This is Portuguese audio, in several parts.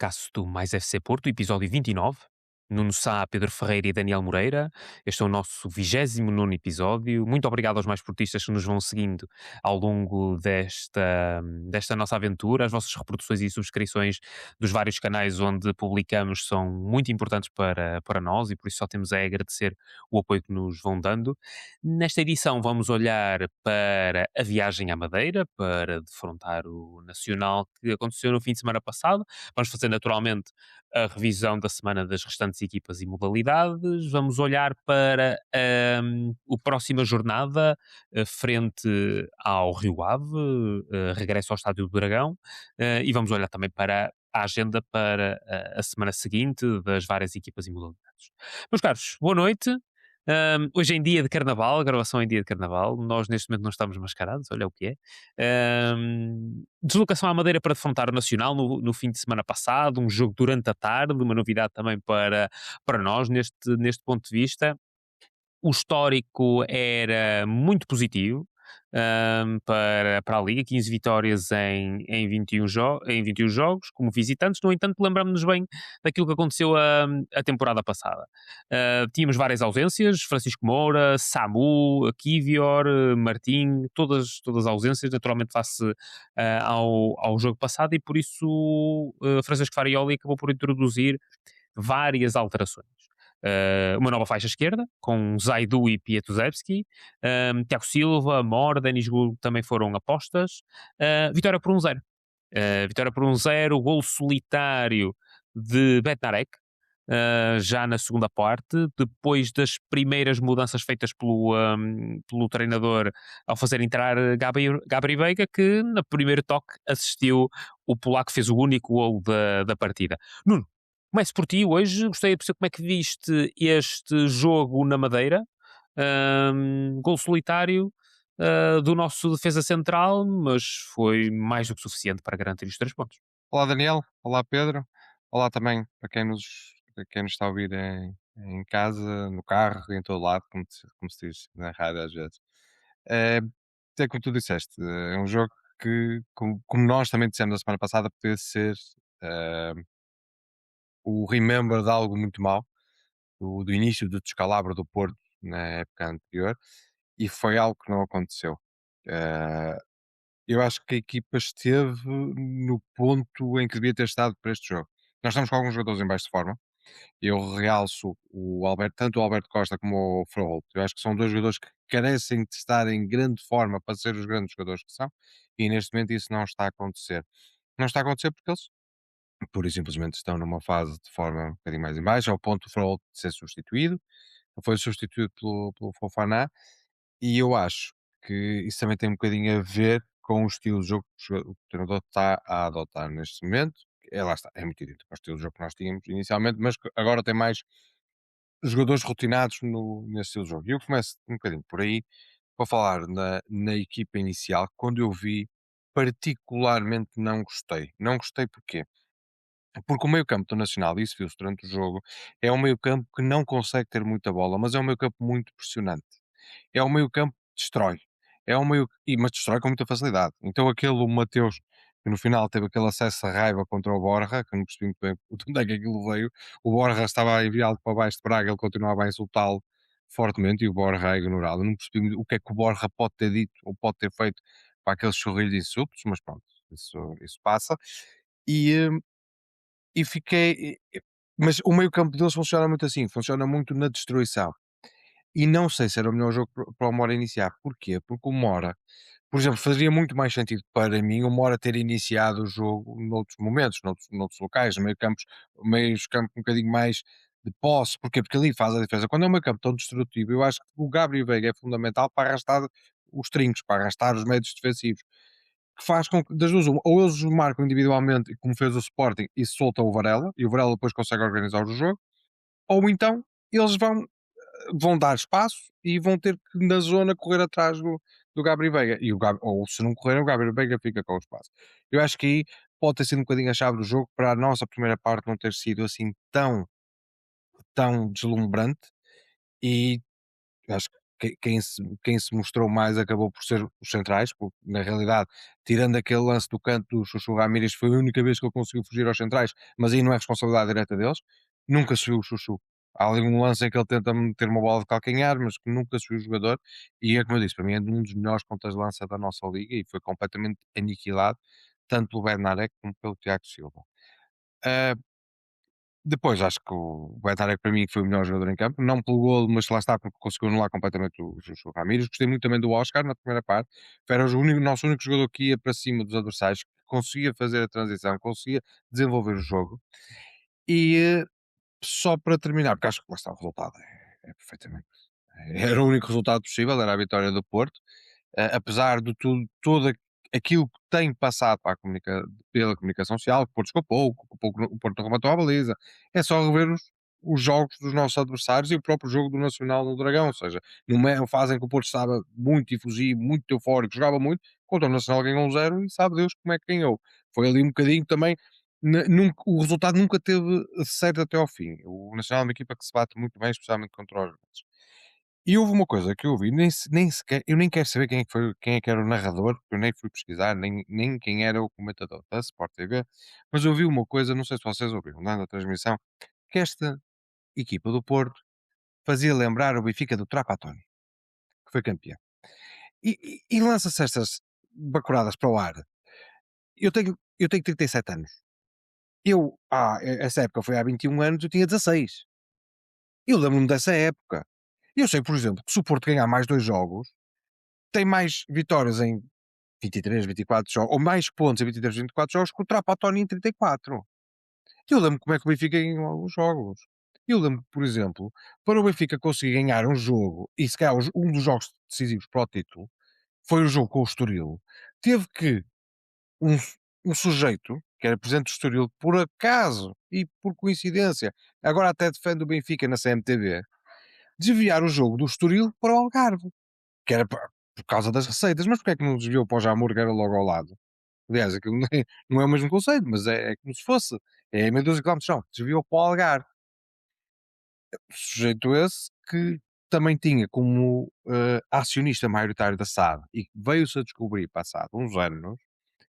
podcast do Mais FC Porto, episódio 29. Nuno Sá, Pedro Ferreira e Daniel Moreira. Este é o nosso 29º episódio. Muito obrigado aos mais portistas que nos vão seguindo ao longo desta nossa aventura. As vossas reproduções e subscrições dos vários canais onde publicamos são muito importantes para nós e por isso só temos a agradecer o apoio que nos vão dando. Nesta edição vamos olhar para a viagem à Madeira, para defrontar o Nacional que aconteceu no fim de semana passado. Vamos fazer naturalmente a revisão da semana das restantes equipas e modalidades. Vamos olhar para a próxima jornada frente ao Rio Ave, regresso ao Estádio do Dragão, e vamos olhar também para a agenda para a semana seguinte das várias equipas e modalidades. Meus caros, boa noite. Hoje em dia de Carnaval, gravação em dia de Carnaval, nós neste momento não estamos mascarados, olha o que é. Deslocação à Madeira para defrontar o Nacional no fim de semana passado, um jogo durante a tarde, uma novidade também para nós neste ponto de vista. O histórico era muito positivo para a Liga, 15 vitórias em 21 jogos, como visitantes. No entanto, lembramos-nos bem daquilo que aconteceu a temporada passada. Tínhamos várias ausências: Francisco Moura, Samu, Kivior, Martim, todas ausências, naturalmente face ao jogo passado, e por isso Francisco Farioli acabou por introduzir várias alterações. Uma nova faixa esquerda, com Zaidu e Pietuzewski, Tiago Silva, Mor, Denis Gul também foram apostas. Vitória por 1-0. Vitória por 1-0, golo solitário de Betnarek, já na segunda parte, depois das primeiras mudanças feitas pelo treinador ao fazer entrar Gabri Veiga, que no primeiro toque assistiu o polaco, fez o único golo da partida. Nuno, começo por ti hoje. Gostei de perceber como é que viste este jogo na Madeira. Gol solitário do nosso defesa central, mas foi mais do que suficiente para garantir os 3 pontos. Olá Daniel, olá Pedro, olá também para quem nos está a ouvir em casa, no carro, em todo lado, como se diz na rádio às vezes. É, é como tu disseste, é um jogo que, como nós também dissemos a semana passada, podia ser eh, o remember de algo muito mau, do início do descalabro do Porto na época anterior, e foi algo que não aconteceu. Eh, eu acho que a equipa esteve no ponto em que devia ter estado para este jogo. Nós estamos com alguns jogadores em baixo de forma. Eu realço tanto o Alberto Costa como o Froholt. Eu acho que são dois jogadores que carecem de estar em grande forma para ser os grandes jogadores que são, e neste momento isso não está a acontecer. Não está a acontecer porque eles, pura e simplesmente, estão numa fase de forma um bocadinho mais em baixo, ao ponto do Froholt de ser substituído. Foi substituído pelo Fofana, e eu acho que isso também tem um bocadinho a ver com o estilo de jogo que o treinador está a adotar neste momento. Lá está, é muito idêntico ao estilo de jogo que nós tínhamos inicialmente, mas que agora tem mais jogadores rotinados nesse estilo de jogo. E eu começo um bocadinho por aí, para falar na equipa inicial. Quando eu vi, particularmente não gostei. Não gostei porquê? Porque o meio-campo do Nacional, e isso viu-se durante o jogo, é um meio-campo que não consegue ter muita bola, mas é um meio-campo muito pressionante. É um meio-campo que destrói. Mas destrói com muita facilidade. Então aquele Mateus, que no final teve aquele acesso a raiva contra o Borja, que eu não percebi muito bem de onde é que aquilo veio. O Borja estava a enviá-lo para baixo de Braga, ele continuava a insultá-lo fortemente e o Borja a ignorá-lo. Eu não percebi o que é que o Borja pode ter dito ou pode ter feito para aquele chorrilho de insultos, mas pronto, isso passa. E, e fiquei. Mas o meio-campo deles funciona muito assim, funciona muito na destruição. E não sei se era o melhor jogo para o Mora iniciar. Porquê? Porque o Mora, por exemplo, fazia muito mais sentido para mim o Mora ter iniciado o jogo noutros momentos, noutros locais, no meio-campos, meios campo um bocadinho mais de posse. Porquê? Porque ali faz a diferença. Quando é um meio-campo tão destrutivo, eu acho que o Gabriel Veiga é fundamental para arrastar os trincos, para arrastar os médios defensivos. Que faz com que, das duas, uma, ou eles os marcam individualmente, como fez o Sporting, e soltam o Varela, e o Varela depois consegue organizar o jogo, ou então eles vão dar espaço e vão ter que, na zona, correr atrás do Gabriel Veiga. Ou se não correr, o Gabriel Veiga fica com o espaço. Eu acho que aí pode ter sido um bocadinho a chave do jogo para a nossa primeira parte não ter sido assim tão deslumbrante. E acho quem se mostrou mais acabou por ser os centrais, porque na realidade, tirando aquele lance do canto do Chuchu Ramírez, foi a única vez que ele conseguiu fugir aos centrais, mas aí não é responsabilidade direta deles, nunca subiu o Chuchu. Há ali um lance em que ele tenta meter uma bola de calcanhar, mas que nunca subiu o jogador, e é como eu disse, para mim é um dos melhores pontas de lança da nossa liga e foi completamente aniquilado, tanto pelo Bernarek como pelo Tiago Silva. Ah, Depois acho que o Bernarek para mim foi o melhor jogador em campo, não pelo golo, mas lá está, porque conseguiu anular completamente o Joshua Ramírez. Gostei muito também do Oscar na primeira parte, era o único, nosso único jogador que ia para cima dos adversários, que conseguia fazer a transição, conseguia desenvolver o jogo. E só para terminar, porque acho que lá está o resultado, é perfeitamente. Era o único resultado possível, era a vitória do Porto. Apesar de tudo, aquilo que tem passado para pela comunicação social, que o Porto escapou, que o Porto não rematou a baliza, é só rever os jogos dos nossos adversários e o próprio jogo do Nacional no Dragão, ou seja, numa fase em que o Porto estava muito efusivo, muito eufórico, jogava muito, contra o Nacional ganhou um zero e sabe Deus como é que ganhou. Foi ali um bocadinho também, o resultado nunca teve certo até ao fim. O Nacional é uma equipa que se bate muito bem, especialmente contra os grandes. E houve uma coisa que eu vi, nem sequer, eu nem quero saber quem é que foi, quem é que era o narrador, porque eu nem fui pesquisar, nem quem era o comentador da Sport TV, mas eu vi uma coisa, não sei se vocês ouviram, dando a transmissão, que esta equipa do Porto fazia lembrar o Benfica do Trapattoni, que foi campeão. E lança-se estas bacuradas para o ar. Eu tenho 37 anos. Essa época foi há 21 anos, eu tinha 16. Eu lembro-me dessa época. Eu sei, por exemplo, que se o Porto ganhar mais 2 jogos, tem mais vitórias em 23, 24 jogos, ou mais pontos em 23, 24 jogos que o Trapattoni em 34. Eu lembro como é que o Benfica ganhou os jogos. Eu lembro, por exemplo, para o Benfica conseguir ganhar um jogo, e se calhar um dos jogos decisivos para o título, foi o jogo com o Estoril, teve que um, um sujeito, que era presidente do Estoril, por acaso e por coincidência, agora até defende o Benfica na CMTV, desviar o jogo do Estoril para o Algarve, que era por causa das receitas, mas porque é que não desviou para o Jamor, que era logo ao lado? Aliás, aquilo não é o mesmo conceito, mas é como se fosse. É a 1200 quilómetros, não, desviou para o Algarve. Sujeito esse que também tinha como acionista maioritário da SAD e veio-se a descobrir, passado uns anos,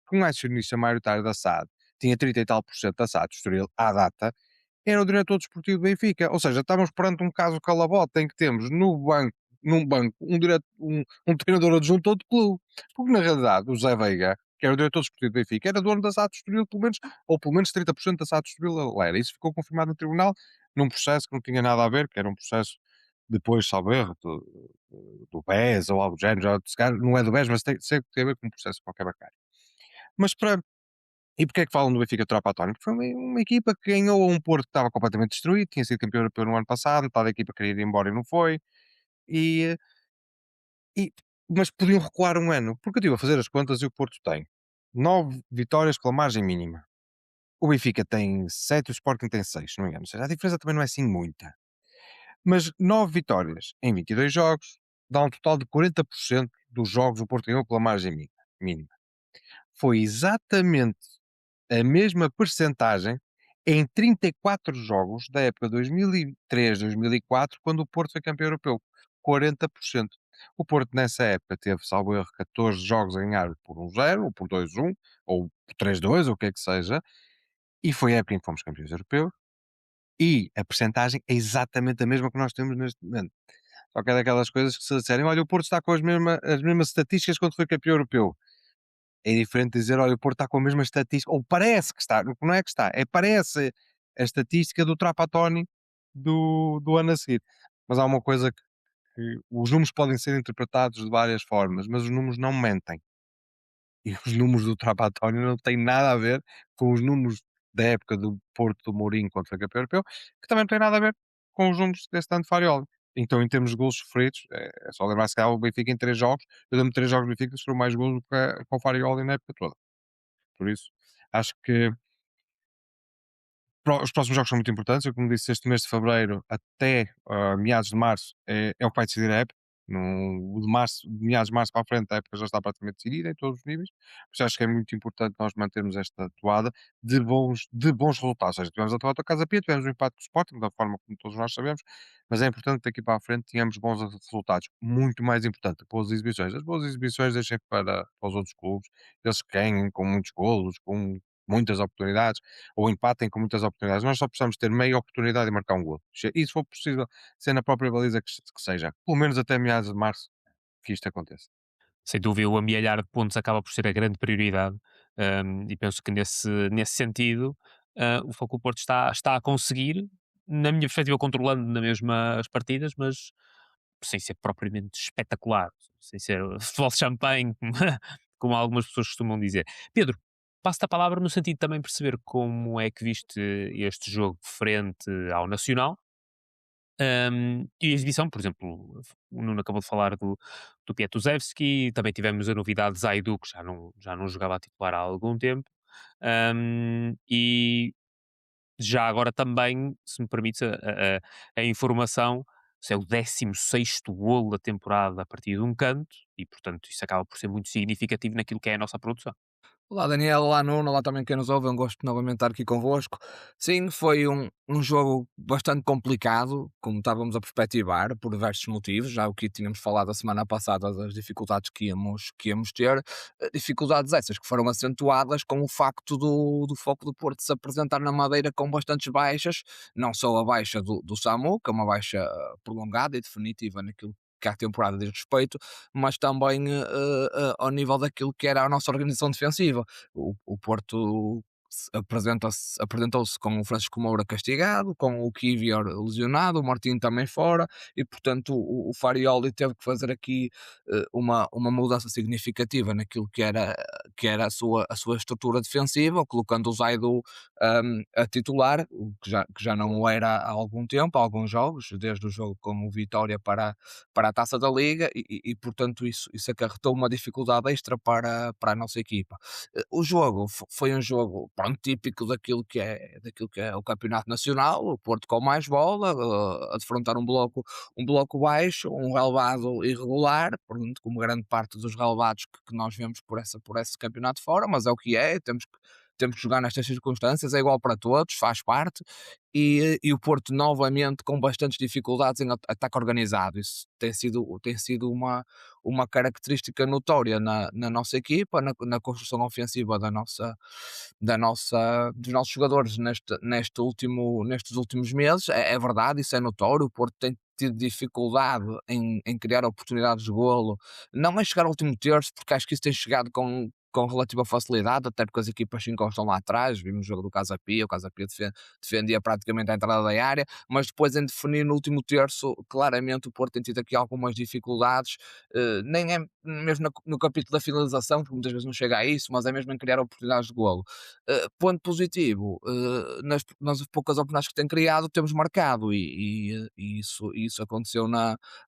que um acionista maioritário da SAD tinha 30 e tal por cento da SAD, Estoril, à data, era o diretor desportivo do Benfica. Ou seja, estamos perante um caso calabota em que temos num banco, um treinador adjunto de clube. Porque na realidade, o Zé Veiga, que era o diretor desportivo do Benfica, era dono da SAD Estoril, pelo menos, ou pelo menos 30% da SAD Estoril ele era. Isso ficou confirmado no tribunal, num processo que não tinha nada a ver, que era um processo depois, salvo erro, do BES ou algo do género, já, se calhar não é do BES, mas sei que tem a ver com um processo qualquer bancário. Mas para e porquê é que falam do Benfica Trapatónio? Porque foi uma equipa que ganhou a um Porto que estava completamente destruído, tinha sido campeão europeu no ano passado, metade da equipa queria ir embora e não foi, e, e- mas podiam recuar um ano, porque eu estive a fazer as contas e o Porto tem 9 vitórias pela margem mínima. O Benfica tem 7 e o Sporting tem 6, se não me engano. Ou seja, a diferença também não é assim muita. Mas 9 vitórias em 22 jogos dá um total de 40% dos jogos o Porto ganhou pela margem mínima. Foi exatamente a mesma percentagem em 34 jogos da época 2003-2004, quando o Porto foi campeão europeu. 40%. O Porto, nessa época, teve, salvo erro, 14 jogos a ganhar por 1-0, ou por 2-1, ou por 3-2, ou o que é que seja, e foi a época em que fomos campeões europeus, e a percentagem é exatamente a mesma que nós temos neste momento. Só que é daquelas coisas que se disserem, olha, o Porto está com as mesmas estatísticas quando foi campeão europeu. É diferente dizer: "Olha, o Porto está com a mesma estatística", ou parece que está, não é que está, é parece a estatística do Trapattoni do ano a seguir. Mas há uma coisa que os números podem ser interpretados de várias formas, mas os números não mentem. E os números do Trapattoni não têm nada a ver com os números da época do Porto do Mourinho quando foi campeão europeu, que também não tem nada a ver com os números desse ano de Farioli. Então, em termos de golos sofridos, é só lembrar-se que há o Benfica em 3 jogos, eu lembro de 3 jogos do Benfica que sofreu mais golos do que com o Farioli na época toda. Por isso, acho que os próximos jogos são muito importantes. Eu, como disse, este mês de fevereiro até meados de março é o que vai decidir a época. O de março, de meados de março para a frente, a época já está praticamente decidida em todos os níveis. Por isso acho que é muito importante nós mantermos esta toada de bons resultados. Ou seja, tivemos a derrota do Casa Pia, tivemos o empate com o Sporting, da forma como todos nós sabemos, mas é importante que daqui para a frente tenhamos bons resultados. Muito mais importante, boas exibições. As boas exibições deixem para os outros clubes, eles que ganhem com muitos golos, com muitas oportunidades, ou empatem com muitas oportunidades. Nós só precisamos ter meia oportunidade de marcar um gol. E se for possível, ser na própria baliza que seja, pelo menos até meados de março, que isto aconteça. Sem dúvida, o amealhar de pontos acaba por ser a grande prioridade, e penso que nesse sentido, o Foco Porto está a conseguir, na minha perspectiva, controlando na mesma as partidas, mas sem ser propriamente espetacular, sem ser futebol de champanhe, como algumas pessoas costumam dizer. Pedro, passo-te a palavra no sentido de também perceber como é que viste este jogo frente ao Nacional. E a exibição, por exemplo, o Nuno acabou de falar do Piatusevski, também tivemos a novidade de Zaidu, que já não jogava a titular há algum tempo. E já agora também, se me permites a informação, se é o 16º golo da temporada a partir de um canto, e portanto isso acaba por ser muito significativo naquilo que é a nossa produção. Olá Daniel, olá Nuno, olá também quem nos ouve, é um gosto de novamente estar aqui convosco. Sim, foi um jogo bastante complicado, como estávamos a perspectivar, por diversos motivos, já o que tínhamos falado a semana passada das dificuldades que íamos ter, dificuldades essas que foram acentuadas com o facto do Foco do Porto se apresentar na Madeira com bastantes baixas, não só a baixa do Samu, que é uma baixa prolongada e definitiva naquilo que à temporada diz respeito, mas também ao nível daquilo que era a nossa organização defensiva. O Porto apresentou-se com o Francisco Moura castigado, com o Kivior lesionado, o Martim também fora, e portanto o Farioli teve que fazer aqui uma mudança significativa naquilo que era a sua estrutura defensiva, colocando o Zaidu a titular, o que já não o era há algum tempo, há alguns jogos, desde o jogo com o Vitória para a Taça da Liga, e portanto isso acarretou uma dificuldade extra para a nossa equipa. O jogo foi um jogo, pronto, típico daquilo que é o campeonato nacional, o Porto com mais bola, a defrontar um bloco baixo, um relevado irregular, pronto, como grande parte dos relevados que nós vemos por esse campeonato fora, mas é o que é, temos que jogar nestas circunstâncias, é igual para todos, faz parte, e o Porto novamente com bastantes dificuldades em ataque organizado. Isso tem sido uma característica notória na nossa equipa, na construção ofensiva dos nossos jogadores nestes últimos meses. É verdade, isso é notório. O Porto tem tido dificuldade em criar oportunidades de golo, não é chegar ao último terço, porque acho que isso tem chegado com relativa facilidade, até porque as equipas se encostam lá atrás. Vimos o jogo do Casa Pia, o Casa Pia defendia praticamente a entrada da área, mas depois em definir no último terço, claramente o Porto tem tido aqui algumas dificuldades, nem é mesmo no capítulo da finalização, porque muitas vezes não chega a isso, mas é mesmo em criar oportunidades de golo. Ponto positivo, nas poucas oportunidades que tem criado, temos marcado, e isso aconteceu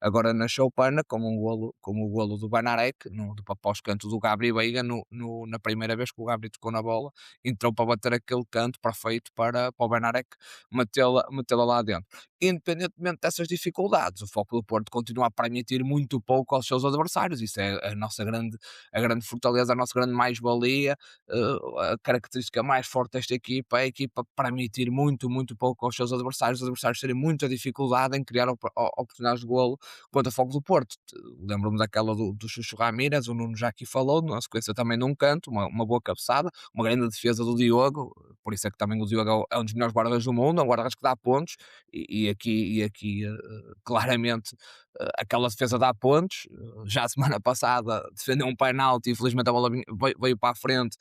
agora na Choupana, com o golo do Banarek, após canto do Gabri Veiga, na primeira vez que o Gabri tocou na bola, entrou para bater aquele canto perfeito para o Banarek metê-la lá dentro. Independentemente dessas dificuldades, o Foco do Porto continua a permitir muito pouco aos seus adversários. Isso é a grande fortaleza, a nossa grande mais-valia, a característica mais forte desta equipa é a equipa permitir muito, muito pouco aos seus adversários, os adversários terem muita dificuldade em criar oportunidades de golo contra o Foco do Porto. Lembro-me daquela do Chucho Ramírez, o Nuno já aqui falou, na sequência também num canto, uma boa cabeçada, uma grande defesa do Diogo, por isso é que também o Diogo é um dos melhores guardas do mundo, é um guarda-redes que dá pontos, e aqui claramente aquela defesa dá pontos. Já a semana passada defendeu um penalti, infelizmente a bola veio para a frente,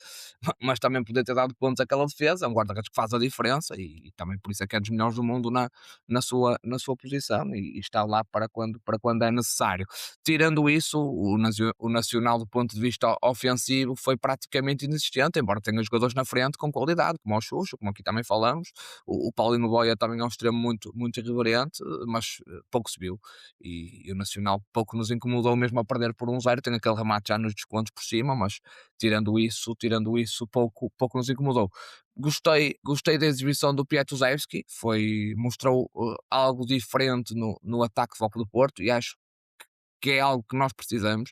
mas também podia ter dado pontos àquela defesa. É um guarda-redes que faz a diferença, e também por isso é que é dos melhores do mundo na sua posição, e está lá para quando é necessário. Tirando isso, o Nacional, do ponto de vista ofensivo, foi praticamente inexistente, embora tenha jogadores na frente com qualidade, como o Xuxo, como aqui também falamos. O Paulinho Boia também é um extremo muito, muito irreverente, mas pouco se viu. E o Nacional pouco nos incomodou, mesmo a perder por 1-0. Tem aquele remate já nos descontos por cima, mas tirando isso, pouco nos incomodou. Gostei da exibição do Piatusevski, mostrou algo diferente no ataque do Foco do Porto, e acho que é algo que nós precisamos.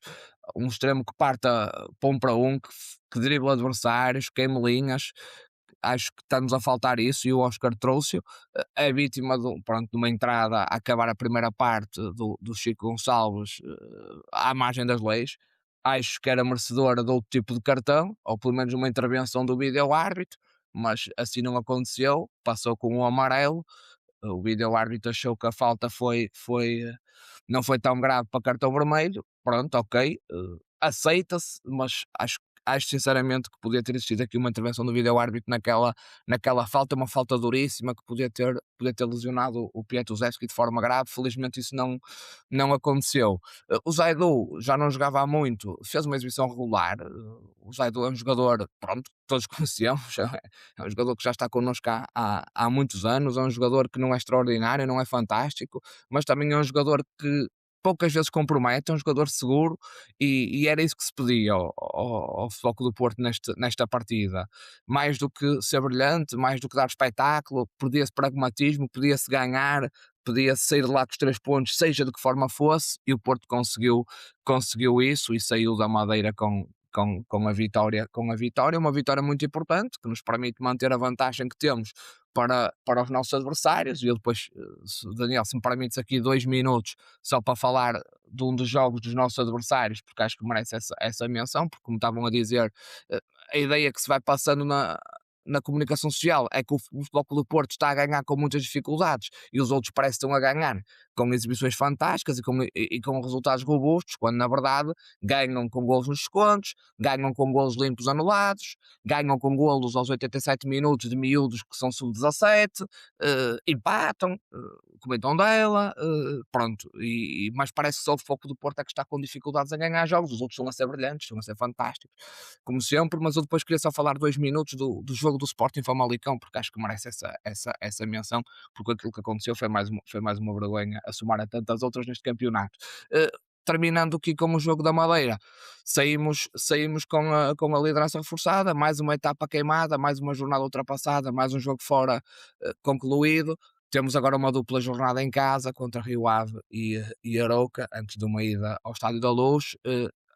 Um extremo que parta para um, que dribla adversários, queime linhas. Acho que estamos a faltar isso e o Oscar trouxe-o. É vítima de uma entrada a acabar a primeira parte do Chico Gonçalves à margem das leis. Acho que era merecedora de outro tipo de cartão, ou pelo menos uma intervenção do vídeo-árbitro, mas assim não aconteceu, passou com um amarelo. O vídeo-árbitro achou que a falta não foi tão grave para cartão vermelho. Pronto, ok, aceita-se, mas acho sinceramente que podia ter existido aqui uma intervenção do vídeo-árbitro naquela falta, uma falta duríssima que podia ter lesionado o Piatusevski de forma grave. Felizmente isso não aconteceu. O Zaidu já não jogava há muito, fez uma exibição regular. O Zaidu é um jogador, pronto, todos conhecemos, é um jogador que já está connosco há muitos anos, é um jogador que não é extraordinário, não é fantástico, mas também é um jogador que poucas vezes compromete, é um jogador seguro, e era isso que se pedia ao Futebol Clube do Porto nesta partida. Mais do que ser brilhante, mais do que dar espetáculo, pedia-se pragmatismo, podia-se ganhar, podia-se sair de lá com os 3 pontos, seja de que forma fosse, e o Porto conseguiu isso e saiu da Madeira com a vitória, uma vitória muito importante, que nos permite manter a vantagem que temos para os nossos adversários. E eu depois, Daniel, se me permites aqui 2 minutos só para falar de um dos jogos dos nossos adversários, porque acho que merece essa menção, porque como estavam a dizer, a ideia que se vai passando na comunicação social é que o Futebol Clube do Porto está a ganhar com muitas dificuldades e os outros parecem que estão a ganhar com exibições fantásticas e com resultados robustos, quando na verdade ganham com golos nos descontos, ganham com golos limpos anulados, ganham com golos aos 87 minutos de miúdos que são sub-17, empatam, comentam dela, pronto, mas parece que só o Futebol do Porto é que está com dificuldades em ganhar jogos, os outros estão a ser brilhantes, estão a ser fantásticos, como sempre. Mas eu depois queria só falar 2 minutos do jogo do Sporting Famalicão, porque acho que merece essa menção, porque aquilo que aconteceu foi mais uma vergonha a somar a tantas outras neste campeonato. Terminando aqui com o jogo da Madeira, saímos com a liderança reforçada, mais uma etapa queimada, mais uma jornada ultrapassada, mais um jogo fora concluído. Temos agora uma dupla jornada em casa contra Rio Ave e Arouca, antes de uma ida ao Estádio da Luz.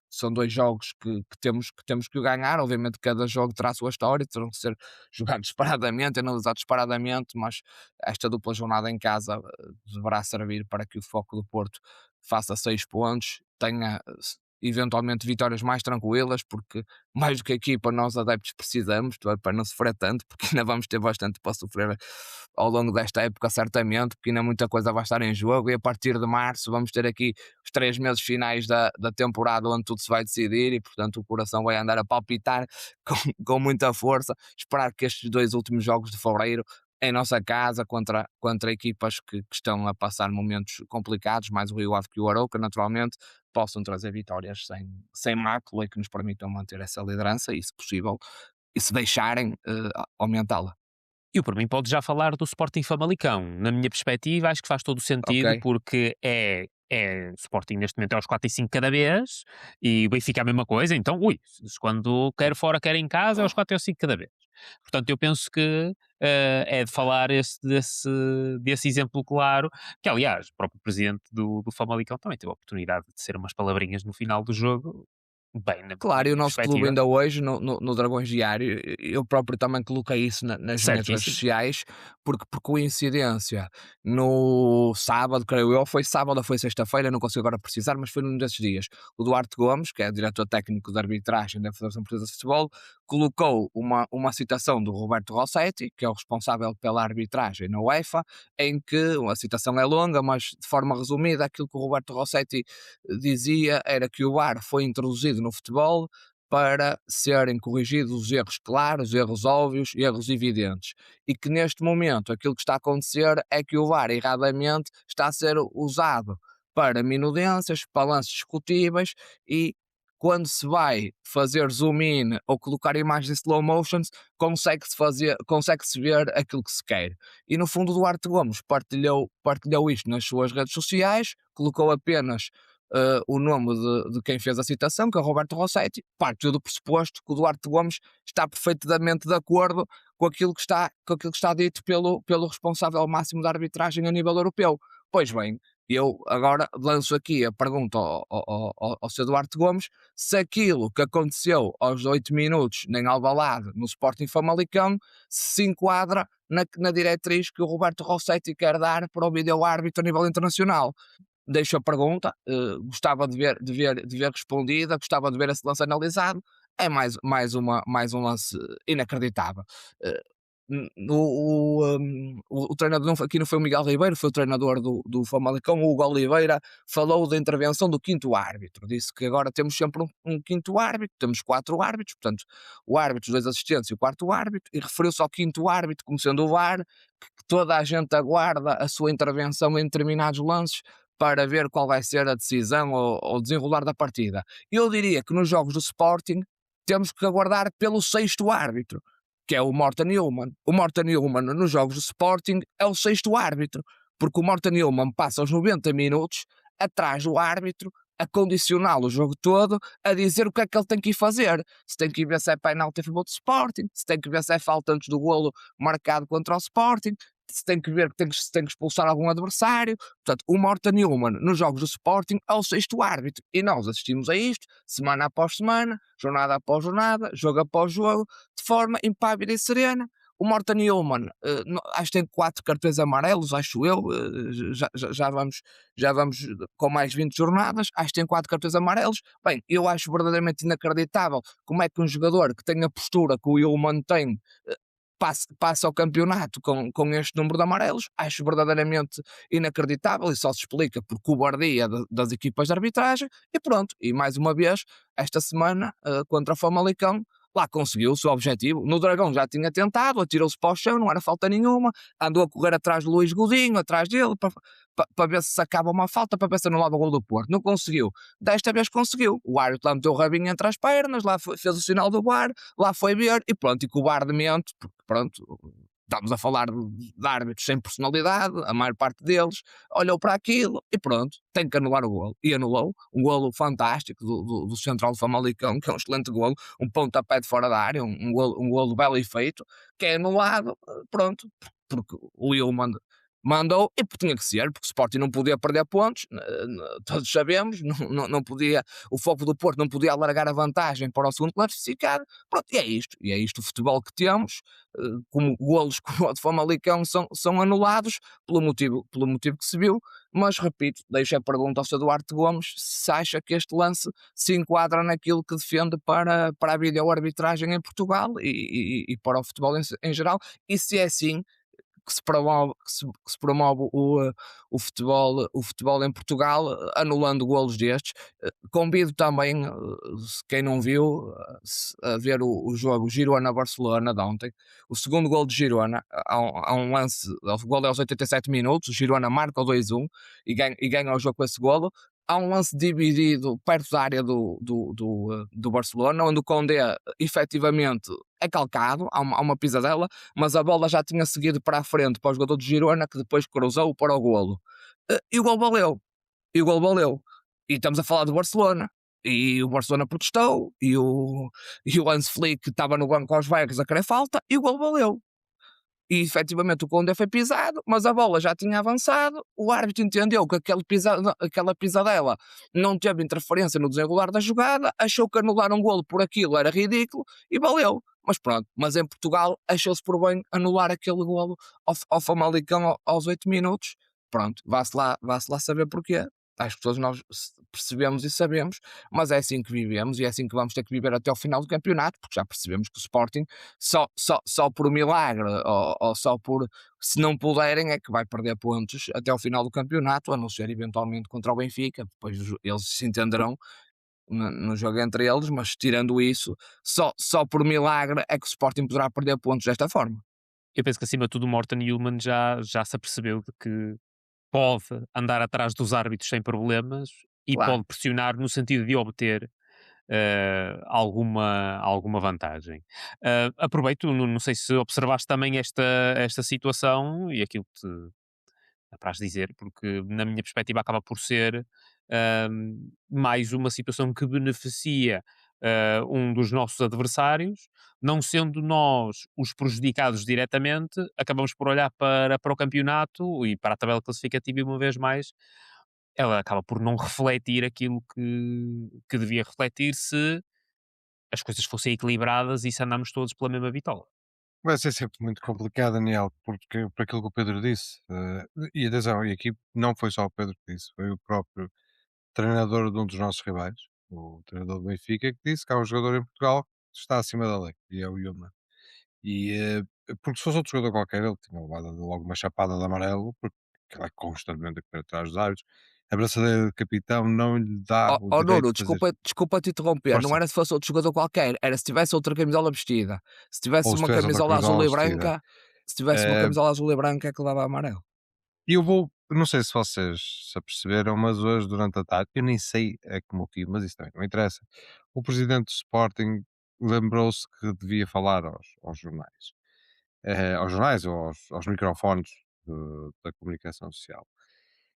São 2 jogos que temos que ganhar. Obviamente cada jogo terá a sua história, terão que ser jogados separadamente, analisados separadamente, mas esta dupla jornada em casa deverá servir para que o Foco do Porto faça 6 pontos, tenha eventualmente vitórias mais tranquilas, porque mais do que a equipa nós adeptos precisamos, para não sofrer tanto, porque ainda vamos ter bastante para sofrer ao longo desta época, certamente, porque ainda muita coisa vai estar em jogo, e a partir de março vamos ter aqui os 3 meses finais da temporada, onde tudo se vai decidir, e portanto o coração vai andar a palpitar com muita força. Esperar que estes 2 últimos jogos de fevereiro em nossa casa, contra equipas que estão a passar momentos complicados, mais o Rio Ave que o Arouca, naturalmente, possam trazer vitórias sem mácula e que nos permitam manter essa liderança e, se possível, e se deixarem, aumentá-la. Eu, por mim, pode já falar do Sporting Famalicão. Na minha perspectiva, acho que faz todo o sentido, Ok. porque o Sporting neste momento é aos 4 e 5 cada vez, e o Benfica é a mesma coisa, então, quando quer fora, quer em casa, é aos 4 e aos 5 cada vez. Portanto, eu penso que é de falar desse exemplo claro, que aliás, o próprio presidente do Famalicão também teve a oportunidade de ser umas palavrinhas no final do jogo, bem, na Claro, e o minha nosso clube perspectiva. ainda hoje, no Dragões Diário, eu próprio também coloquei isso nas minhas redes Certíssimo. sociais, porque por coincidência, no sábado, creio eu, foi sábado ou foi sexta-feira, não consigo agora precisar, mas foi num desses dias. O Duarte Gomes, que é diretor técnico de arbitragem da Federação Portuguesa de Futebol, colocou uma citação do Roberto Rossetti, que é o responsável pela arbitragem na UEFA, em que a citação é longa, mas de forma resumida, aquilo que o Roberto Rossetti dizia era que o VAR foi introduzido no futebol para serem corrigidos os erros claros, erros óbvios, erros evidentes, e que neste momento aquilo que está a acontecer é que o VAR erradamente está a ser usado para minudências, para lances discutíveis, e quando se vai fazer zoom in ou colocar imagens em slow motions, consegue-se ver aquilo que se quer. E no fundo o Duarte Gomes partilhou isto nas suas redes sociais, colocou apenas o nome de quem fez a citação, que é o Roberto Rossetti, partiu do pressuposto que o Duarte Gomes está perfeitamente de acordo com aquilo que está dito pelo responsável máximo da arbitragem a nível europeu. Pois bem, Eu agora lanço aqui a pergunta ao Sr. Duarte Gomes se aquilo que aconteceu aos 8 minutos em Alvalade, no Sporting Famalicão, se enquadra na diretriz que o Roberto Rossetti quer dar para o vídeo-árbitro a nível internacional. Deixo a pergunta, gostava de ver respondida, gostava de ver esse lance analisado. É mais um lance inacreditável. Eh, o treinador aqui não foi o Miguel Ribeiro, foi o treinador do Famalicão, o Hugo Oliveira, falou da intervenção do quinto árbitro. Disse que agora temos sempre um quinto árbitro, temos 4 árbitros, portanto, o árbitro, os 2 assistentes e o quarto árbitro, e referiu-se ao quinto árbitro como sendo o VAR, que toda a gente aguarda a sua intervenção em determinados lances para ver qual vai ser a decisão ou desenrolar da partida. Eu diria que nos jogos do Sporting temos que aguardar pelo 6º árbitro, que é o Morten Newman. O Morten Newman nos jogos do Sporting é o 6º árbitro, porque o Morten Newman passa os 90 minutos atrás do árbitro, a condicioná-lo o jogo todo, a dizer o que é que ele tem que ir fazer. Se tem que ir ver se é penalti a favor do Sporting, se tem que ver se é falta antes do golo marcado contra o Sporting, se tem que ver se tem que expulsar algum adversário. Portanto, o Morten Newman nos jogos do Sporting é o 6º árbitro. E nós assistimos a isto, semana após semana, jornada após jornada, jogo após jogo, de forma impávida e serena. O Morten Newman, acho que tem 4 cartões amarelos, acho eu, já vamos com mais 20 jornadas, acho que tem 4 cartões amarelos. Bem, eu acho verdadeiramente inacreditável como é que um jogador que tem a postura que o Newman tem, passa ao campeonato com este número de amarelos. Acho verdadeiramente inacreditável e só se explica por cobardia das equipas de arbitragem. E pronto, e mais uma vez, esta semana, contra o Famalicão, lá conseguiu o seu objetivo. No Dragão já tinha tentado, atirou-se para o chão, não era falta nenhuma, andou a correr atrás do Luís Godinho, atrás dele, para ver se sacava uma falta, para ver se anulava o gol do Porto. Não conseguiu. Desta vez conseguiu. O árbitro lá meteu o rabinho entre as pernas, lá fez o sinal do VAR, lá foi ver, e pronto, e com o VAR de mente, porque pronto, estamos a falar de árbitros sem personalidade, a maior parte deles, olhou para aquilo e pronto, tem que anular o golo. E anulou, um golo fantástico do Central do Famalicão, que é um excelente golo, um pontapé de fora da área, um golo belo e feito, que é anulado, pronto, porque o Will mandou, e porque tinha que ser, porque o Sporting não podia perder pontos, todos sabemos, não podia, o foco do Porto não podia alargar a vantagem para o segundo classificado. Pronto, e é isto o futebol que temos, como golos como o de Famalicão são anulados pelo motivo que se viu. Mas repito, deixo a pergunta ao Sr. Duarte Gomes se acha que este lance se enquadra naquilo que defende para a videoarbitragem em Portugal e para o futebol em geral, e se é assim que se promove o futebol em Portugal, anulando golos destes. Convido também, quem não viu, a ver o jogo Girona-Barcelona de ontem. O segundo gol de Girona, há um lance, o gol é aos 87 minutos, o Girona marca o 2-1 e ganha o jogo com esse golo. Há um lance dividido perto da área do Barcelona, onde o Condé efetivamente é calcado, há uma pisadela, mas a bola já tinha seguido para a frente para o jogador de Girona, que depois cruzou para o golo. E o gol valeu. E estamos a falar do Barcelona. E o Barcelona protestou, e o Hans Flick estava no banco aos berros a querer falta, e o gol valeu. E efetivamente o Condé foi pisado, mas a bola já tinha avançado, o árbitro entendeu que aquela pisadela não teve interferência no desenrolar da jogada, achou que anular um golo por aquilo era ridículo e valeu. Mas pronto, mas em Portugal achou-se por bem anular aquele golo ao Famalicão aos 8 minutos. Pronto, vá-se lá saber porquê. Acho que todos nós percebemos e sabemos, mas é assim que vivemos e é assim que vamos ter que viver até ao final do campeonato, porque já percebemos que o Sporting só por milagre ou só por, se não puderem, é que vai perder pontos até ao final do campeonato, a não ser eventualmente contra o Benfica. Depois eles se entenderão no jogo entre eles, mas tirando isso, só por milagre é que o Sporting poderá perder pontos desta forma. Eu penso que acima de tudo o Morten Newman já se apercebeu de que pode andar atrás dos árbitros sem problemas e Claro. pode pressionar no sentido de obter alguma vantagem. Aproveito, não sei se observaste também esta situação e aquilo que te apraz dizer, porque na minha perspectiva acaba por ser mais uma situação que beneficia um dos nossos adversários, não sendo nós os prejudicados diretamente, acabamos por olhar para o campeonato e para a tabela classificativa e uma vez mais ela acaba por não refletir aquilo que devia refletir se as coisas fossem equilibradas e se andarmos todos pela mesma bitola. Vai ser sempre muito complicado, Daniel, porque por aquilo que o Pedro disse, e atenção, e aqui não foi só o Pedro que disse, foi o próprio treinador de um dos nossos rivais, o treinador do Benfica, que disse que há um jogador em Portugal que está acima da lei, e é o Yuma. E, porque se fosse outro jogador qualquer, ele tinha levado logo uma chapada de amarelo, porque ele é constantemente a correr atrás dos árbitros. A braçadeira de capitão não lhe dá o direito Nuno, de fazer desculpa te interromper, não força, era se fosse outro jogador qualquer, era se tivesse outra camisola vestida. Se tivesse ou se uma tivesse outra camisola azul camisola e vestida. branca, se tivesse uma Eh, camisola azul e branca é que levava amarelo. E eu vou, não sei se vocês se aperceberam, mas hoje durante a tarde, eu nem sei a que motivo, mas isso também não interessa. O presidente do Sporting lembrou-se que devia falar aos jornais, aos jornais ou aos microfones da comunicação social.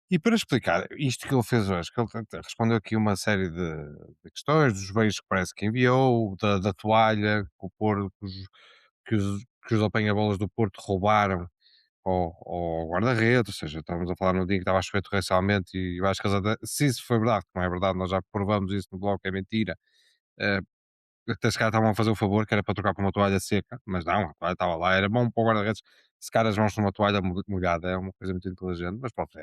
E para explicar isto que ele fez hoje, que ele respondeu aqui uma série de questões, dos beijos que parece que enviou, da toalha que o Porto, que os apanha-bolas do Porto roubaram ao guarda-redes, ou seja, estávamos a falar num dia que estava a chover torrencialmente e eu acho que se isso foi verdade, que não é verdade, nós já provamos isso no blog que é mentira, eh, até se calhar estavam a fazer o favor, que era para trocar por uma toalha seca, mas não, a toalha estava lá, era bom para o guarda-redes secar as mãos numa toalha molhada, é uma coisa muito inteligente, mas pronto,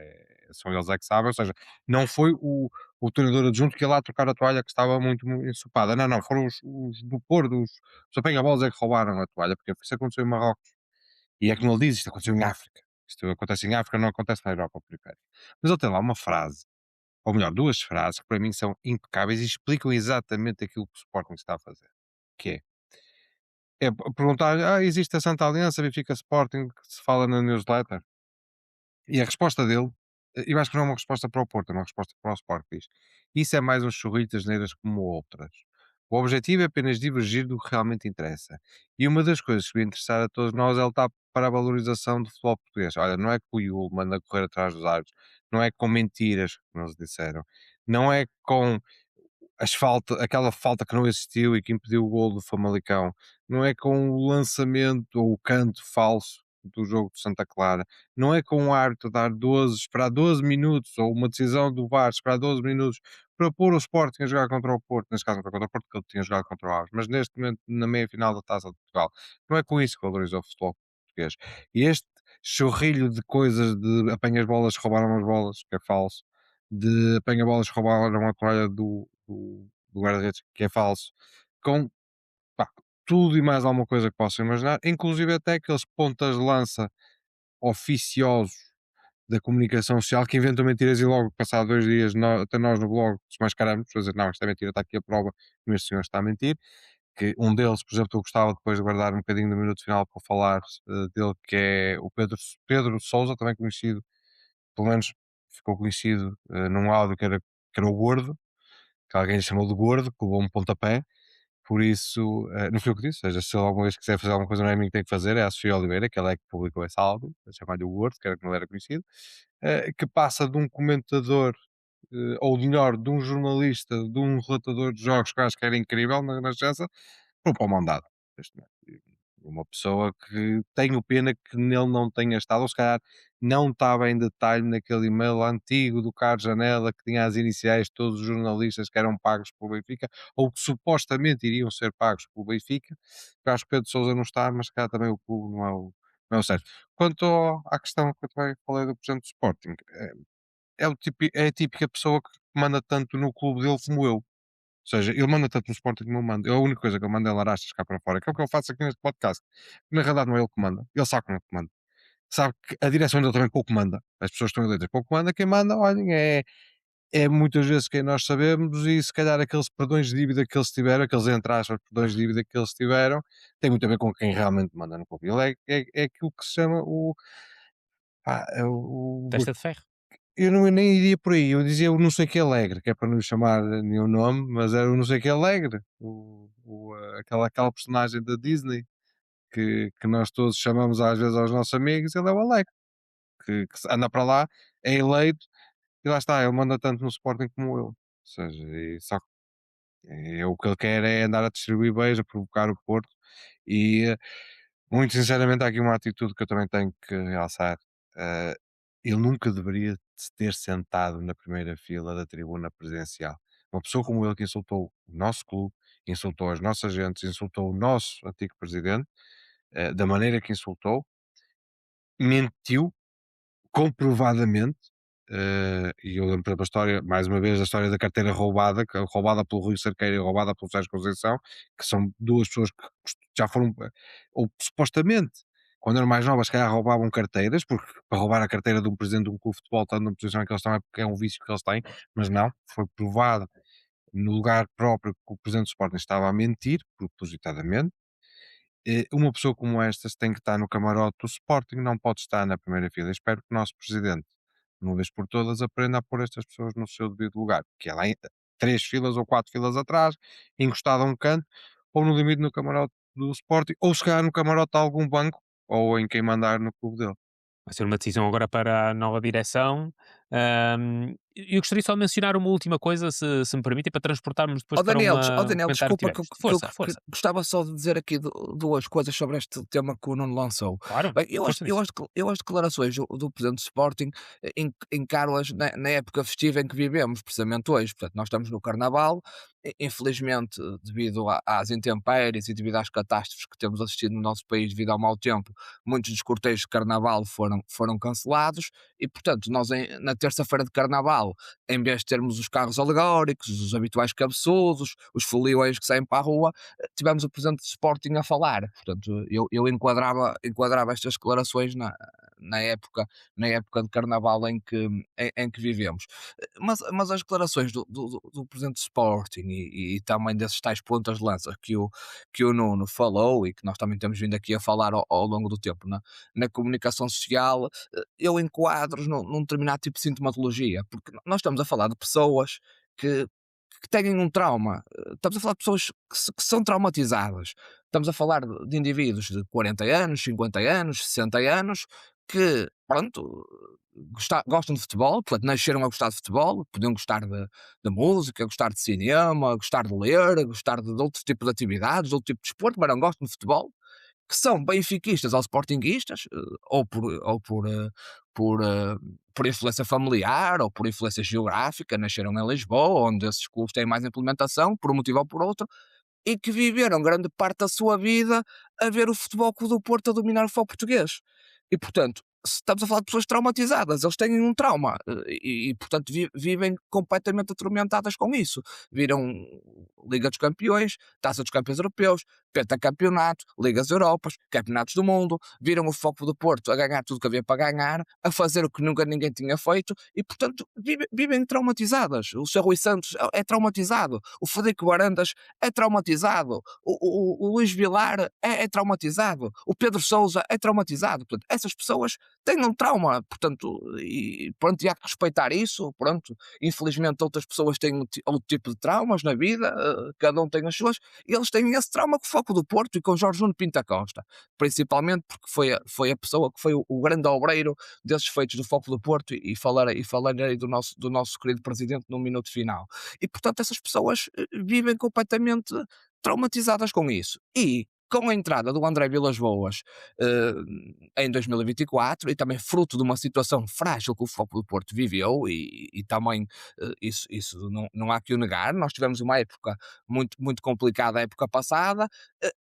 são eles é que sabem, ou seja, não foi o treinador adjunto que ia lá trocar a toalha que estava muito ensopada, não, foram os do Porto, os apanha-bolas é que roubaram a toalha, porque isso aconteceu em Marrocos, e é como ele diz, isto aconteceu em África, isto acontece em África, não acontece na Europa periférica. Mas ele tem lá uma frase, ou melhor, duas frases que para mim são impecáveis e explicam exatamente aquilo que o Sporting está a fazer, que perguntar, existe a Santa Aliança, Benfica Sporting, que se fala na newsletter? E a resposta dele, eu acho que não é uma resposta para o Porto, é uma resposta para o Sport, diz. Isso é mais um churrito das neiras como outras. O objetivo é apenas divergir do que realmente interessa. E uma das coisas que devia interessar a todos nós é lutar para a valorização do futebol português. Olha, não é que o Yul manda correr atrás dos árbitros, não é com mentiras, que nos disseram, não é com aquela falta que não existiu e que impediu o gol do Famalicão, não é com o lançamento ou o canto falso do jogo de Santa Clara, não é com o árbitro dar 12, esperar 12 minutos ou uma decisão do VAR, esperar 12 minutos para pôr o Sporting a jogar contra o Porto, neste caso não foi contra o Porto, porque ele tinha jogado contra o Aves, mas neste momento na meia-final da Taça de Portugal. Não é com isso que valorizou o futebol português. E este chorrilho de coisas de apanhas bolas, roubaram as bolas, que é falso, de apanha-bolas roubaram a toalha do guarda-redes, que é falso, com pá, tudo e mais alguma coisa que possa imaginar, inclusive até aqueles pontas de lança oficiosos da comunicação social que inventam mentiras e logo, passado 2 dias, até nós no blog desmascaramos, a dizer, não, isto é mentira, está aqui a prova que este senhor está a mentir, que um deles, por exemplo, eu gostava depois de guardar um bocadinho do minuto final para falar dele, que é o Pedro Sousa, também conhecido, pelo menos ficou conhecido num áudio que era o Gordo, que alguém lhe chamou de gordo, que levou um pontapé, por isso, não foi eu que disse, ou seja, se ele alguma vez quiser fazer alguma coisa, não é a mim que tem que fazer, é a Sofia Oliveira, que ela é que publicou esse áudio, a chamar-lhe o gordo, que era que não era conhecido, que passa de um comentador, ou melhor, de um jornalista, de um relatador de jogos, que eu acho que era incrível na Jessa, para o pau mandado. Uma pessoa que tenho pena que nele não tenha estado, ou se calhar não estava em detalhe naquele e-mail antigo do Carlos Janela que tinha as iniciais de todos os jornalistas que eram pagos pelo Benfica, ou que supostamente iriam ser pagos pelo Benfica. Eu acho que Pedro Sousa não está, mas cá também o clube não é o certo. Quanto à questão que eu também falei do presidente do Sporting, é a típica pessoa que manda tanto no clube dele como eu. Ou seja, ele manda tanto no Sporting como eu mando. A única coisa que ele manda é larachas cá para fora, que é o que eu faço aqui neste podcast. Na realidade não é ele que manda, ele sabe como é que manda. Sabe que a direção dele também pouco manda. As pessoas estão a dizer pouco manda, quem manda, olhem, é muitas vezes quem nós sabemos e se calhar aqueles perdões de dívida que eles tiveram, aqueles entre aspas perdões de dívida que eles tiveram, tem muito a ver com quem realmente manda no clube. Ele é aquilo que se chama Testa de ferro. eu nem iria por aí, eu dizia o não sei que alegre, que é para não lhe chamar nenhum nome, mas era o não sei que alegre, aquela personagem da Disney que nós todos chamamos às vezes aos nossos amigos, ele é o alegre, que anda para lá, é eleito e lá está, ele manda tanto no Sporting como eu. Ou seja, só que o que ele quer é andar a distribuir beijos, a provocar o Porto e muito sinceramente há aqui uma atitude que eu também tenho que realçar. eh, ele nunca deveria se ter sentado na primeira fila da tribuna presidencial. Uma pessoa como ele que insultou o nosso clube, insultou as nossas gentes, insultou o nosso antigo presidente, da maneira que insultou, mentiu comprovadamente, e eu lembro, por exemplo, a história, mais uma vez, a história da carteira roubada, roubada pelo Rui Cerqueira e roubada pelo Sérgio Conceição, que são duas pessoas que já foram, ou supostamente, quando eram mais novas, se calhar roubavam carteiras, porque para roubar a carteira de um presidente de um clube de futebol, estando na posição em que eles estão, é porque é um vício que eles têm, mas não, foi provado no lugar próprio que o presidente do Sporting estava a mentir, propositadamente. Uma pessoa como estas tem que estar no camarote do Sporting, não pode estar na primeira fila. Espero que o nosso presidente, de uma vez por todas, aprenda a pôr estas pessoas no seu devido lugar, que é lá em 3 filas ou 4 filas atrás, encostado a um canto, ou no limite no camarote do Sporting, ou se calhar no camarote de algum banco, ou em quem mandar no clube dele. Vai ser uma decisão agora para a nova direção. Eu gostaria só de mencionar uma última coisa, se me permitem, para transportarmos depois para Ó um Daniel, comentário que desculpa tivemos. que eu Força. gostava só de dizer aqui duas coisas sobre este tema que o Nuno lançou. Claro, Bem, força nisso. eu as declarações do presidente do Sporting encaro-as na época festiva em que vivemos, precisamente hoje. Portanto, nós estamos no Carnaval, infelizmente, devido às intempéries e devido às catástrofes que temos assistido no nosso país devido ao mau tempo, muitos dos cortejos de Carnaval foram cancelados e, portanto, nós na terça-feira de Carnaval, em vez de termos os carros alegóricos, os habituais cabeçudos, os foliões que saem para a rua, tivemos o presidente do Sporting a falar. Portanto, eu enquadrava estas declarações na época, na época de Carnaval em que vivemos. Mas as declarações do presidente do Sporting e também desses tais pontas de lança que o Nuno falou e que nós também temos vindo aqui a falar ao longo do tempo na comunicação social, eu enquadro num determinado tipo de sintomatologia, porque nós estamos a falar de pessoas que, que têm um trauma, estamos a falar de pessoas que são traumatizadas, estamos a falar de indivíduos de 40 anos, 50 anos, 60 anos, que, pronto, gostam de futebol, portanto, nasceram a gostar de futebol, podiam gostar de música, gostar de cinema, gostar de ler, gostar de outro tipo de atividades, de outro tipo de desporto, mas não gostam de futebol, que são benfiquistas ou sportinguistas, por influência familiar ou por influência geográfica, nasceram em Lisboa, onde esses clubes têm mais implementação, por um motivo ou por outro, e que viveram grande parte da sua vida a ver o Futebol Clube do Porto a dominar o futebol português. E, portanto, se estamos a falar de pessoas traumatizadas, eles têm um trauma portanto, vivem completamente atormentadas com isso. Viram Liga dos Campeões, Taça dos Campeões Europeus, Pentacampeonato, Ligas Europas, Campeonatos do Mundo, viram o Foco do Porto a ganhar tudo o que havia para ganhar, a fazer o que nunca ninguém tinha feito e, portanto, vivem traumatizadas. O Sr. Rui Santos é traumatizado, o Frederico Varandas é traumatizado, o Luís Vilar é traumatizado, o Pedro Sousa é traumatizado. Portanto, essas pessoas têm um trauma, portanto, e pronto, e há que respeitar isso, pronto. Infelizmente outras pessoas têm outro tipo de traumas na vida, cada um tem as suas, e eles têm esse trauma com o Foco do Porto e com Jorge Nuno Pinto da Costa, principalmente porque foi a pessoa que foi o grande obreiro desses feitos do Foco do Porto e falarei do nosso querido presidente no minuto final. E portanto essas pessoas vivem completamente traumatizadas com isso. E com a entrada do André Vilas-Boas em 2024 e também fruto de uma situação frágil que o Foco do Porto viveu e também isso não há que o negar, nós tivemos uma época muito complicada a época passada,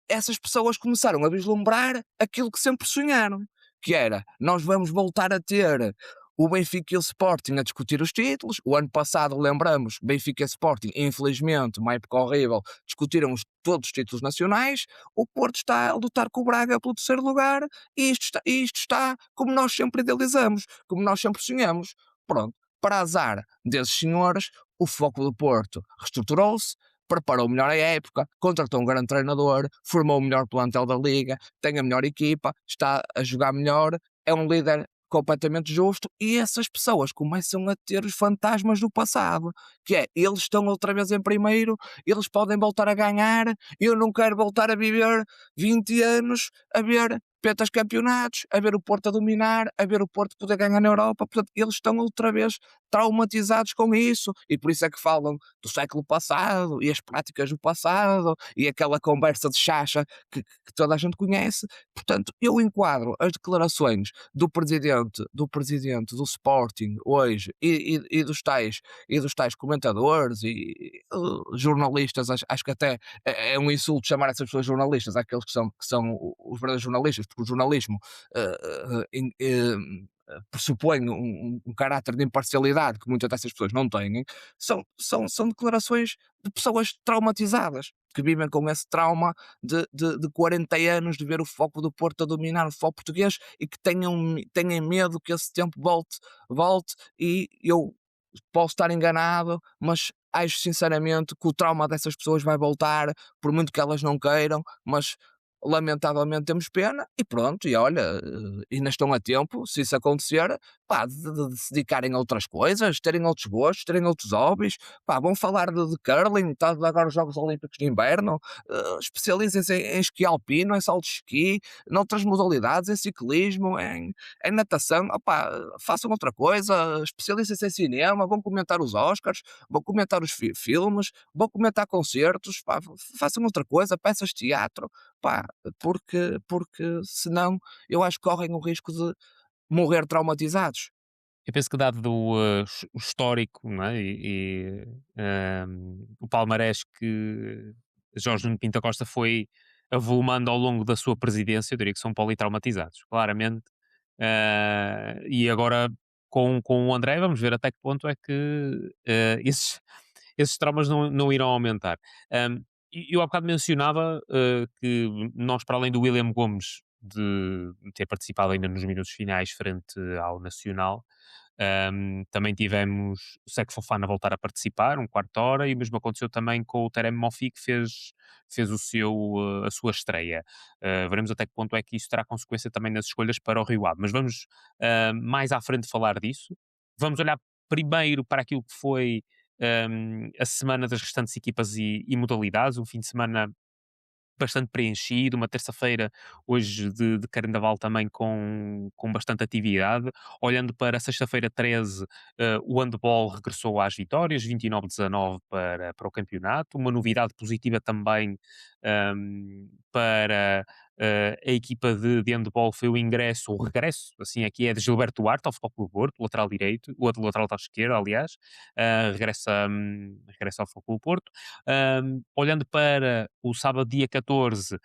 essas pessoas começaram a vislumbrar aquilo que sempre sonharam, que era, nós vamos voltar a ter o Benfica e o Sporting a discutir os títulos. O ano passado, lembramos, Benfica e Sporting, infelizmente, uma época horrível, discutiram todos os títulos nacionais. O Porto está a lutar com o Braga pelo terceiro lugar e isto está como nós sempre idealizamos, como nós sempre sonhamos. Pronto, para azar desses senhores, o Foco do Porto reestruturou-se, preparou melhor a época, contratou um grande treinador, formou o melhor plantel da liga, tem a melhor equipa, está a jogar melhor, é um líder completamente justo, e essas pessoas começam a ter os fantasmas do passado, que é, eles estão outra vez em primeiro, eles podem voltar a ganhar, eu não quero voltar a viver 20 anos a ver pentacampeonatos, a ver o Porto a dominar, a ver o Porto poder ganhar na Europa. Portanto, eles estão outra vez traumatizados com isso, e por isso é que falam do século passado e as práticas do passado e aquela conversa de chacha que toda a gente conhece. Portanto, eu enquadro as declarações do Sporting hoje e dos tais comentadores e jornalistas, acho que até é um insulto chamar essas pessoas jornalistas, aqueles que são os verdadeiros jornalistas, porque o jornalismo pressupõe um caráter de imparcialidade que muitas dessas pessoas não têm, são declarações de pessoas traumatizadas, que vivem com esse trauma de 40 anos de ver o foco do Porto a dominar o futebol português e que tenham medo que esse tempo volte, e eu posso estar enganado, mas acho sinceramente que o trauma dessas pessoas vai voltar, por muito que elas não queiram, mas lamentavelmente temos pena e pronto, e olha, ainda estão a tempo, se isso acontecer, pá, de se dedicarem a outras coisas, terem outros gostos, terem outros hobbies, pá, vão falar de curling, está agora os Jogos Olímpicos de Inverno, especializem-se em esqui alpino, em salto de esqui, noutras modalidades, em ciclismo, em natação, opá, façam outra coisa, especializem-se em cinema, vão comentar os Oscars, vão comentar os filmes, vão comentar concertos, pá, façam outra coisa, peças de teatro, pá, porque senão eu acho que correm o risco de morrer traumatizados. Eu penso que dado o histórico, não é, o palmarés que Jorge Nuno Pinto da Costa foi avolumando ao longo da sua presidência, eu diria que são politraumatizados, claramente. E agora com o André vamos ver até que ponto é que esses traumas não irão aumentar. E eu há bocado mencionava que nós, para além do William Gomes de ter participado ainda nos minutos finais frente ao Nacional, também tivemos o Sek Fofana a voltar a participar, um quarto de hora, e o mesmo aconteceu também com o Terem Mofi, que fez a sua estreia. Veremos até que ponto é que isso terá consequência também nas escolhas para o Rio Ave. Mas vamos mais à frente falar disso. Vamos olhar primeiro para aquilo que foi a semana das restantes equipas e modalidades, um fim de semana bastante preenchido, uma terça-feira hoje de carnaval também com bastante atividade. Olhando para sexta-feira 13, o handball regressou às vitórias, 29-19 para o campeonato. Uma novidade positiva também para a equipa de handball foi o regresso, assim aqui é de Gilberto Duarte ao Futebol Clube do Porto, lateral direito, o outro lateral da esquerda, aliás, regressa ao Futebol Clube do Porto. Olhando para o sábado, dia 14,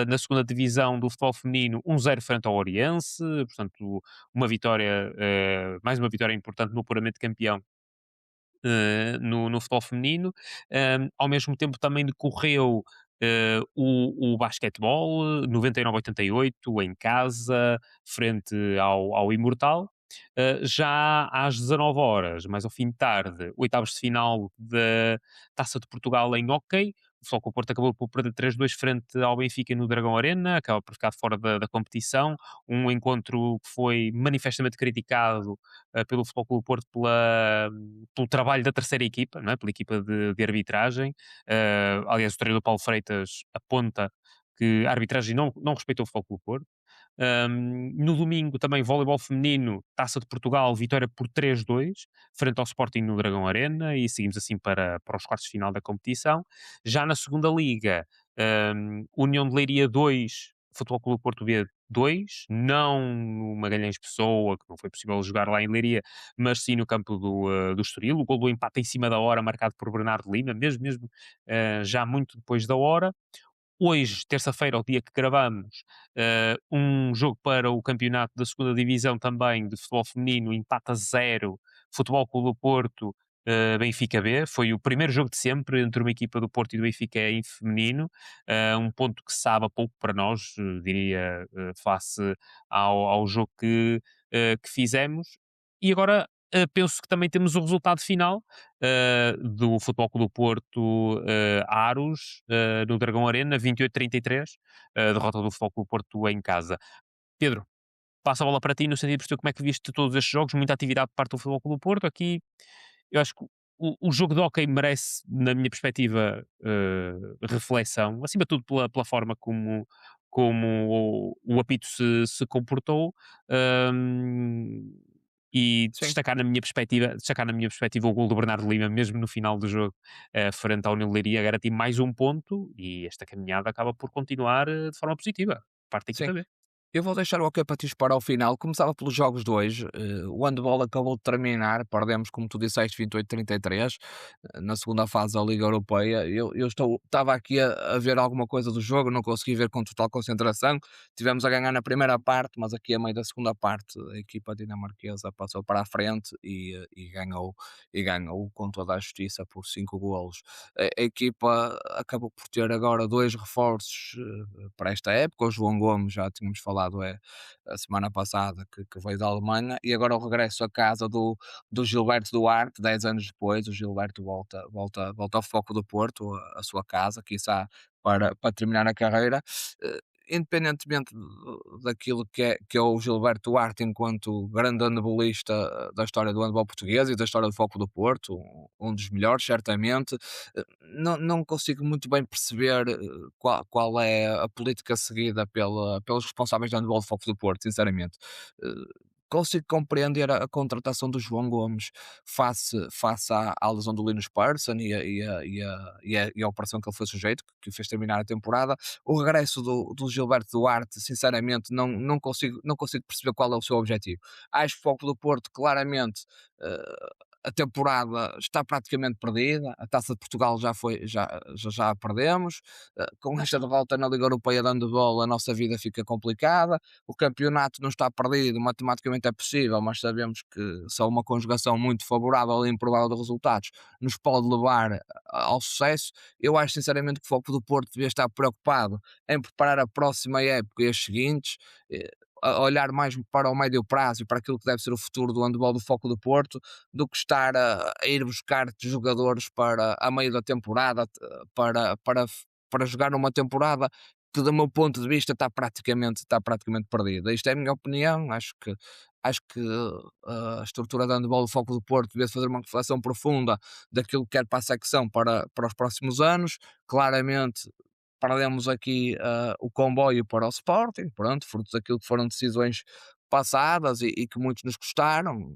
na segunda divisão do futebol feminino, 1-0 frente ao Oriense, portanto, mais uma vitória importante no apuramento de campeão no futebol feminino. Ao mesmo tempo também decorreu o basquetebol, 99-88, em casa, frente ao Imortal. Já às 19 horas, mais ao fim de tarde, oitavos de final da Taça de Portugal em hóquei. O Futebol Clube do Porto acabou por perder 3-2 frente ao Benfica no Dragão Arena, acaba por ficar fora da competição. Um encontro que foi manifestamente criticado pelo Futebol Clube do Porto pelo trabalho da terceira equipa, não é? Pela equipa de arbitragem. Aliás, o treinador Paulo Freitas aponta que a arbitragem não respeitou o Futebol Clube do Porto. No domingo também voleibol feminino, Taça de Portugal, vitória por 3-2 frente ao Sporting no Dragão Arena, e seguimos assim para os quartos de final da competição. Já na segunda liga, União de Leiria 2, Futebol Clube do Porto B 2, não no Magalhães Pessoa, que não foi possível jogar lá em Leiria, mas sim no campo do Estoril. O gol do empate em cima da hora, marcado por Bernardo Lima, mesmo já muito depois da hora. Hoje, terça-feira, o dia que gravamos, um jogo para o campeonato da segunda divisão também de futebol feminino, empate a 0, Futebol Clube do Porto, Benfica B. Foi o primeiro jogo de sempre entre uma equipa do Porto e do Benfica em feminino, um ponto que sabe a pouco para nós, diria, face ao jogo que fizemos. E agora penso que também temos o resultado final do Futebol Clube do Porto Aros, no Dragão Arena, 28-33, derrota do Futebol Clube do Porto em casa. Pedro, passo a bola para ti no sentido de perceber como é que viste todos estes jogos, muita atividade por parte do Futebol Clube do Porto. Aqui eu acho que o jogo de hóquei merece, na minha perspectiva, reflexão, acima de tudo pela forma como o apito se comportou. hum, e Sim. destacar na minha perspectiva o gol do Bernardo Lima, mesmo no final do jogo, frente ao União de Leiria, garantir mais um ponto e esta caminhada acaba por continuar de forma positiva, parte da Sim. equipa B. Eu vou deixar o ok para ti para o final. Começava pelos jogos de hoje. O handball acabou de terminar. Perdemos, como tu disseste, 28-33 na segunda fase da Liga Europeia. Estava aqui a ver alguma coisa do jogo, não consegui ver com total concentração. Tivemos a ganhar na primeira parte, mas aqui a meio da segunda parte a equipa dinamarquesa passou para a frente e ganhou com toda a justiça por 5 golos. A equipa acabou por ter agora dois reforços para esta época. O João Gomes, já tínhamos falado, a semana passada, que veio da Alemanha, e agora o regresso a casa do Gilberto Duarte, 10 anos depois. O Gilberto volta ao foco do Porto, a sua casa, quiçá para terminar a carreira. Eh, Independentemente daquilo que é o Gilberto Duarte enquanto grande handbolista da história do handball português e da história do Foco do Porto, um dos melhores, certamente, não consigo muito bem perceber qual é a política seguida pelos responsáveis do handball do Foco do Porto, sinceramente. Consigo compreender a contratação do João Gomes face à lesão do Linus Persson e a operação que ele foi sujeito, que o fez terminar a temporada. O regresso do Gilberto Duarte, sinceramente, não consigo perceber qual é o seu objetivo. Acho que o Foco do Porto, claramente, a temporada está praticamente perdida. A Taça de Portugal já a perdemos. Com esta derrota na Liga Europeia de Handball, a nossa vida fica complicada. O campeonato não está perdido, matematicamente é possível, mas sabemos que só uma conjugação muito favorável e improvável de resultados nos pode levar ao sucesso. Eu acho sinceramente que o Foco do Porto devia estar preocupado em preparar a próxima época e as seguintes, a olhar mais para o médio prazo e para aquilo que deve ser o futuro do handball do Foco do Porto, do que estar a ir buscar jogadores para a meio da temporada, para jogar numa temporada que, do meu ponto de vista, está praticamente perdida. Isto é a minha opinião. Acho que a estrutura de handball do Foco do Porto devia fazer uma reflexão profunda daquilo que quer para a secção para os próximos anos. Claramente, perdemos aqui o comboio para o Sporting, pronto, fruto daquilo que foram decisões passadas e que muitos nos custaram.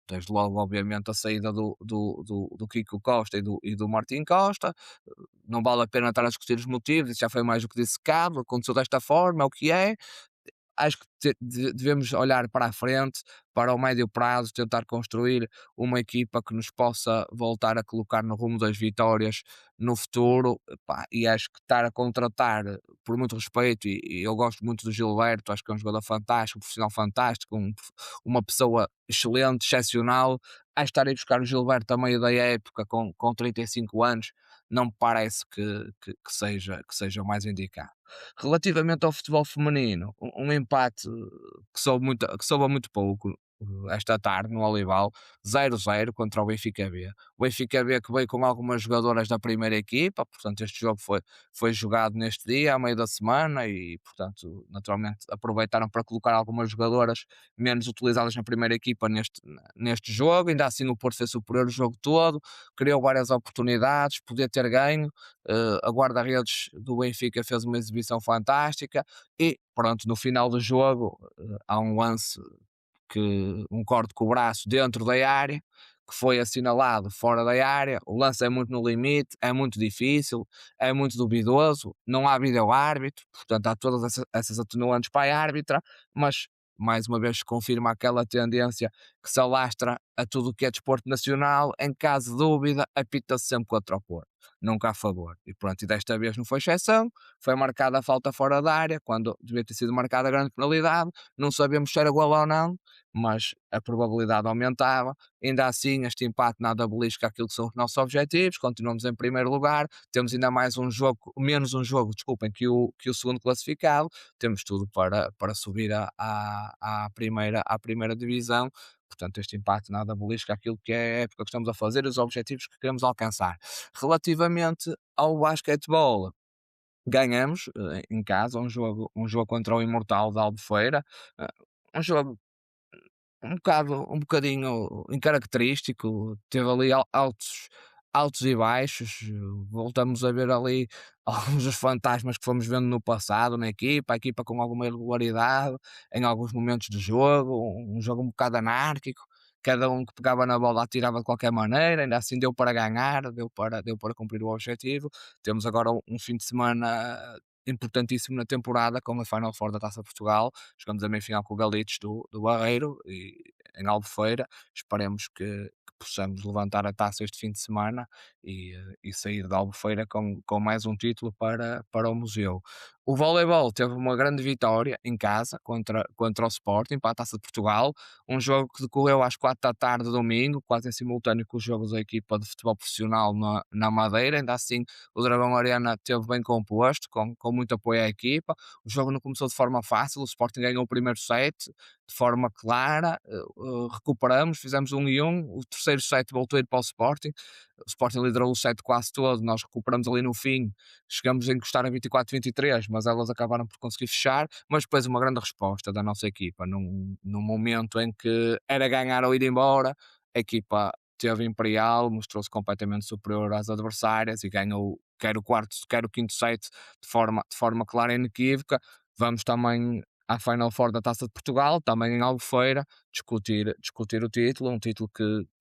Desde logo, obviamente, a saída do Kiko Costa e do Martim Costa. Não vale a pena estar a discutir os motivos, isso já foi mais do que dissecado. Aconteceu desta forma, é o que é. Acho que devemos olhar para a frente, para o médio prazo, tentar construir uma equipa que nos possa voltar a colocar no rumo das vitórias no futuro. Epá, e acho que estar a contratar, por muito respeito, e eu gosto muito do Gilberto, acho que é um jogador fantástico, um profissional fantástico, uma pessoa excelente, excepcional. Acho que estar a ir buscar o Gilberto a meio da época, com 35 anos, não me parece que seja o mais indicado. Relativamente ao futebol feminino, um empate que soube a muito pouco, esta tarde no Olival, 0-0 contra o Benfica B. O Benfica B, que veio com algumas jogadoras da primeira equipa, portanto este jogo foi jogado neste dia, à meio da semana, e portanto naturalmente aproveitaram para colocar algumas jogadoras menos utilizadas na primeira equipa neste jogo. Ainda assim o Porto foi superior o jogo todo, criou várias oportunidades, podia ter ganho. A guarda-redes do Benfica fez uma exibição fantástica e pronto, no final do jogo há um lance, um corte com o braço dentro da área, que foi assinalado fora da área. O lance é muito no limite, é muito difícil, é muito duvidoso, não há vídeo-árbitro, portanto há todas essas atenuantes para a árbitra, mas mais uma vez se confirma aquela tendência que se alastra a tudo o que é desporto nacional: em caso de dúvida, apita-se sempre contra o Porto, nunca a favor. E pronto, e desta vez não foi exceção, foi marcada a falta fora da área, quando devia ter sido marcada a grande penalidade. Não sabemos se era gol ou não, mas a probabilidade aumentava. Ainda assim, este empate nada belisca aquilo que são os nossos objetivos. Continuamos em primeiro lugar, temos ainda mais um jogo, menos um jogo, desculpem, que o segundo classificado. Temos tudo para subir à primeira divisão. Portanto, este empate nada belisca aquilo que é a época que estamos a fazer e os objetivos que queremos alcançar. Relativamente ao basquetebol, ganhamos em casa um jogo contra o Imortal da Albufeira. Um jogo um bocadinho incaracterístico, teve ali altos altos e baixos, voltamos a ver ali alguns dos fantasmas que fomos vendo no passado na equipa, a equipa com alguma irregularidade em alguns momentos do jogo, um jogo um bocado anárquico, cada um que pegava na bola atirava de qualquer maneira, ainda assim deu para ganhar, deu para cumprir o objetivo. Temos agora um fim de semana importantíssimo na temporada com a Final Four da Taça de Portugal. Jogamos a meia-final com o Galitos do Barreiro e em Albufeira. Esperemos que possamos levantar a taça este fim de semana e sair da Albufeira com mais um título para o museu. O voleibol teve uma grande vitória em casa contra o Sporting para a Taça de Portugal, um jogo que decorreu às 4 da tarde domingo, quase em simultâneo com os jogos da equipa de futebol profissional na Madeira. Ainda assim, o Dragão Arena esteve bem composto, com muito apoio à equipa. O jogo não começou de forma fácil, o Sporting ganhou o primeiro set de forma clara, recuperamos, fizemos 1-1, o terceiro set voltou a ir para o Sporting. O Sporting liderou o set quase todo, nós recuperamos ali no fim, chegamos a encostar a 24-23, mas elas acabaram por conseguir fechar. Mas depois uma grande resposta da nossa equipa, num momento em que era ganhar ou ir embora. A equipa teve Imperial, mostrou-se completamente superior às adversárias e ganhou quer o quarto, quer o quinto set de forma clara e inequívoca. Vamos também à Final Four da Taça de Portugal, também em Albufeira, discutir o título,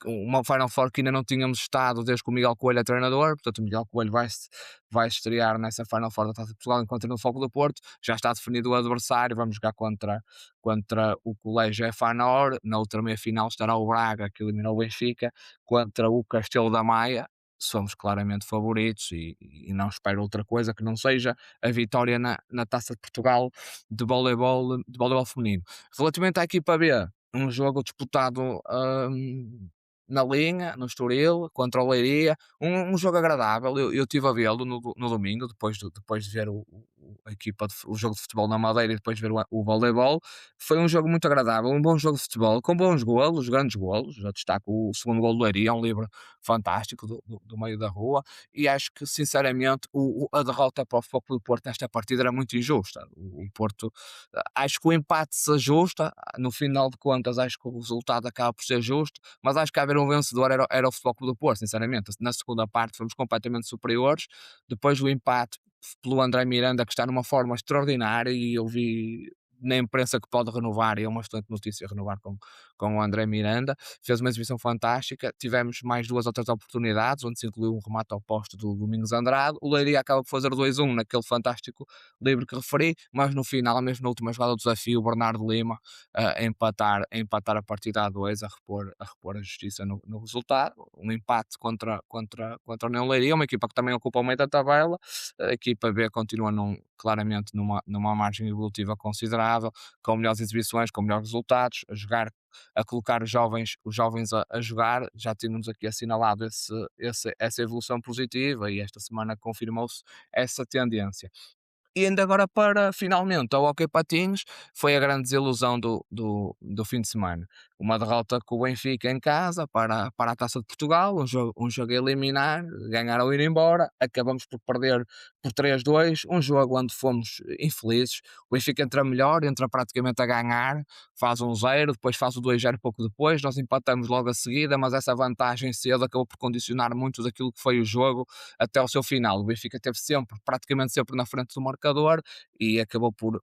uma Final Four que ainda não tínhamos estado desde que o Miguel Coelho é treinador. Portanto, o Miguel Coelho vai estrear nessa Final Four da Taça de Portugal enquanto no Foco do Porto. Já está definido o adversário, vamos jogar contra o Colégio Fanor. Na outra meia-final estará o Braga, que eliminou o Benfica, contra o Castelo da Maia. Somos claramente favoritos e não espero outra coisa que não seja a vitória na Taça de Portugal de voleibol feminino. Relativamente à equipa B, um jogo disputado na linha, no Estoril, contra o Leiria, um jogo agradável. Eu estive a vê-lo no domingo, depois de ver o jogo de futebol na Madeira e depois ver o voleibol. Foi um jogo muito agradável, um bom jogo de futebol, com bons golos, grandes golos. Já destaco o segundo gol do Leiria, um livre fantástico do meio da rua, e acho que sinceramente a derrota para o Futebol Clube do Porto nesta partida era muito injusta. O Porto, acho que o empate se ajusta, no final de contas acho que o resultado acaba por ser justo, mas acho que haver um vencedor era o Futebol Clube do Porto, sinceramente. Na segunda parte fomos completamente superiores, depois do empate pelo André Miranda, que está numa forma extraordinária, e eu vi na imprensa que pode renovar, e é uma excelente notícia renovar com o André Miranda. Fez uma exibição fantástica, tivemos mais 2 outras oportunidades, onde se incluiu um remate ao poste do Domingos Andrade. O Leiria acaba por fazer 2-1 naquele fantástico livre que referi, mas no final, mesmo na última jogada do desafio, o Bernardo Lima a empatar a partida a 2, a repor a justiça no resultado. Um empate contra o União Leiria, uma equipa que também ocupa o meio da tabela. A equipa B continua claramente numa margem evolutiva considerável, com melhores exibições, com melhores resultados, a colocar os jovens a jogar. Já tínhamos aqui assinalado essa evolução positiva e esta semana confirmou-se essa tendência. E ainda agora para, finalmente, ao Hockey Patins, foi a grande desilusão do fim de semana. Uma derrota com o Benfica em casa para a Taça de Portugal, um jogo a eliminar, ganhar ou ir embora. Acabamos por perder por 3-2, um jogo onde fomos infelizes. O Benfica entra melhor, entra praticamente a ganhar, faz 1-0, depois faz o 2-0 pouco depois, nós empatamos logo a seguida, mas essa vantagem cedo acabou por condicionar muito daquilo que foi o jogo até ao seu final. O Benfica esteve praticamente sempre na frente do marcador, e acabou por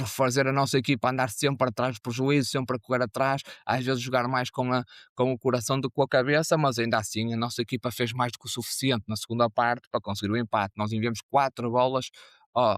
fazer a nossa equipa andar sempre atrás do prejuízo, sempre a correr atrás, às vezes jogar mais com o coração do que com a cabeça, mas ainda assim a nossa equipa fez mais do que o suficiente na segunda parte para conseguir o empate. Nós enviamos 4 bolas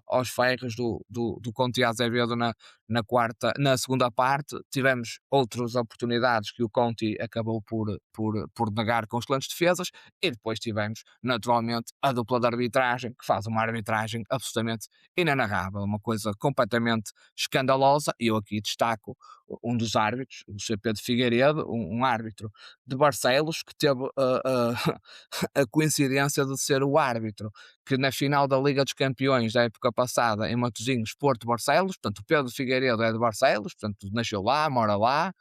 aos ferros do Conte Azevedo na segunda parte. Tivemos outras oportunidades que o Conte acabou por negar com excelentes defesas, e depois tivemos naturalmente a dupla de arbitragem, que faz uma arbitragem absolutamente inenarrável, uma coisa completamente escandalosa. E eu aqui destaco um dos árbitros, o CP de Figueiredo, um árbitro de Barcelos, que teve a coincidência de ser o árbitro que na final da Liga dos Campeões da época passada em Matosinhos, Porto Barcelos. Portanto, o Pedro Figueiredo é de Barcelos, portanto nasceu lá, mora lá,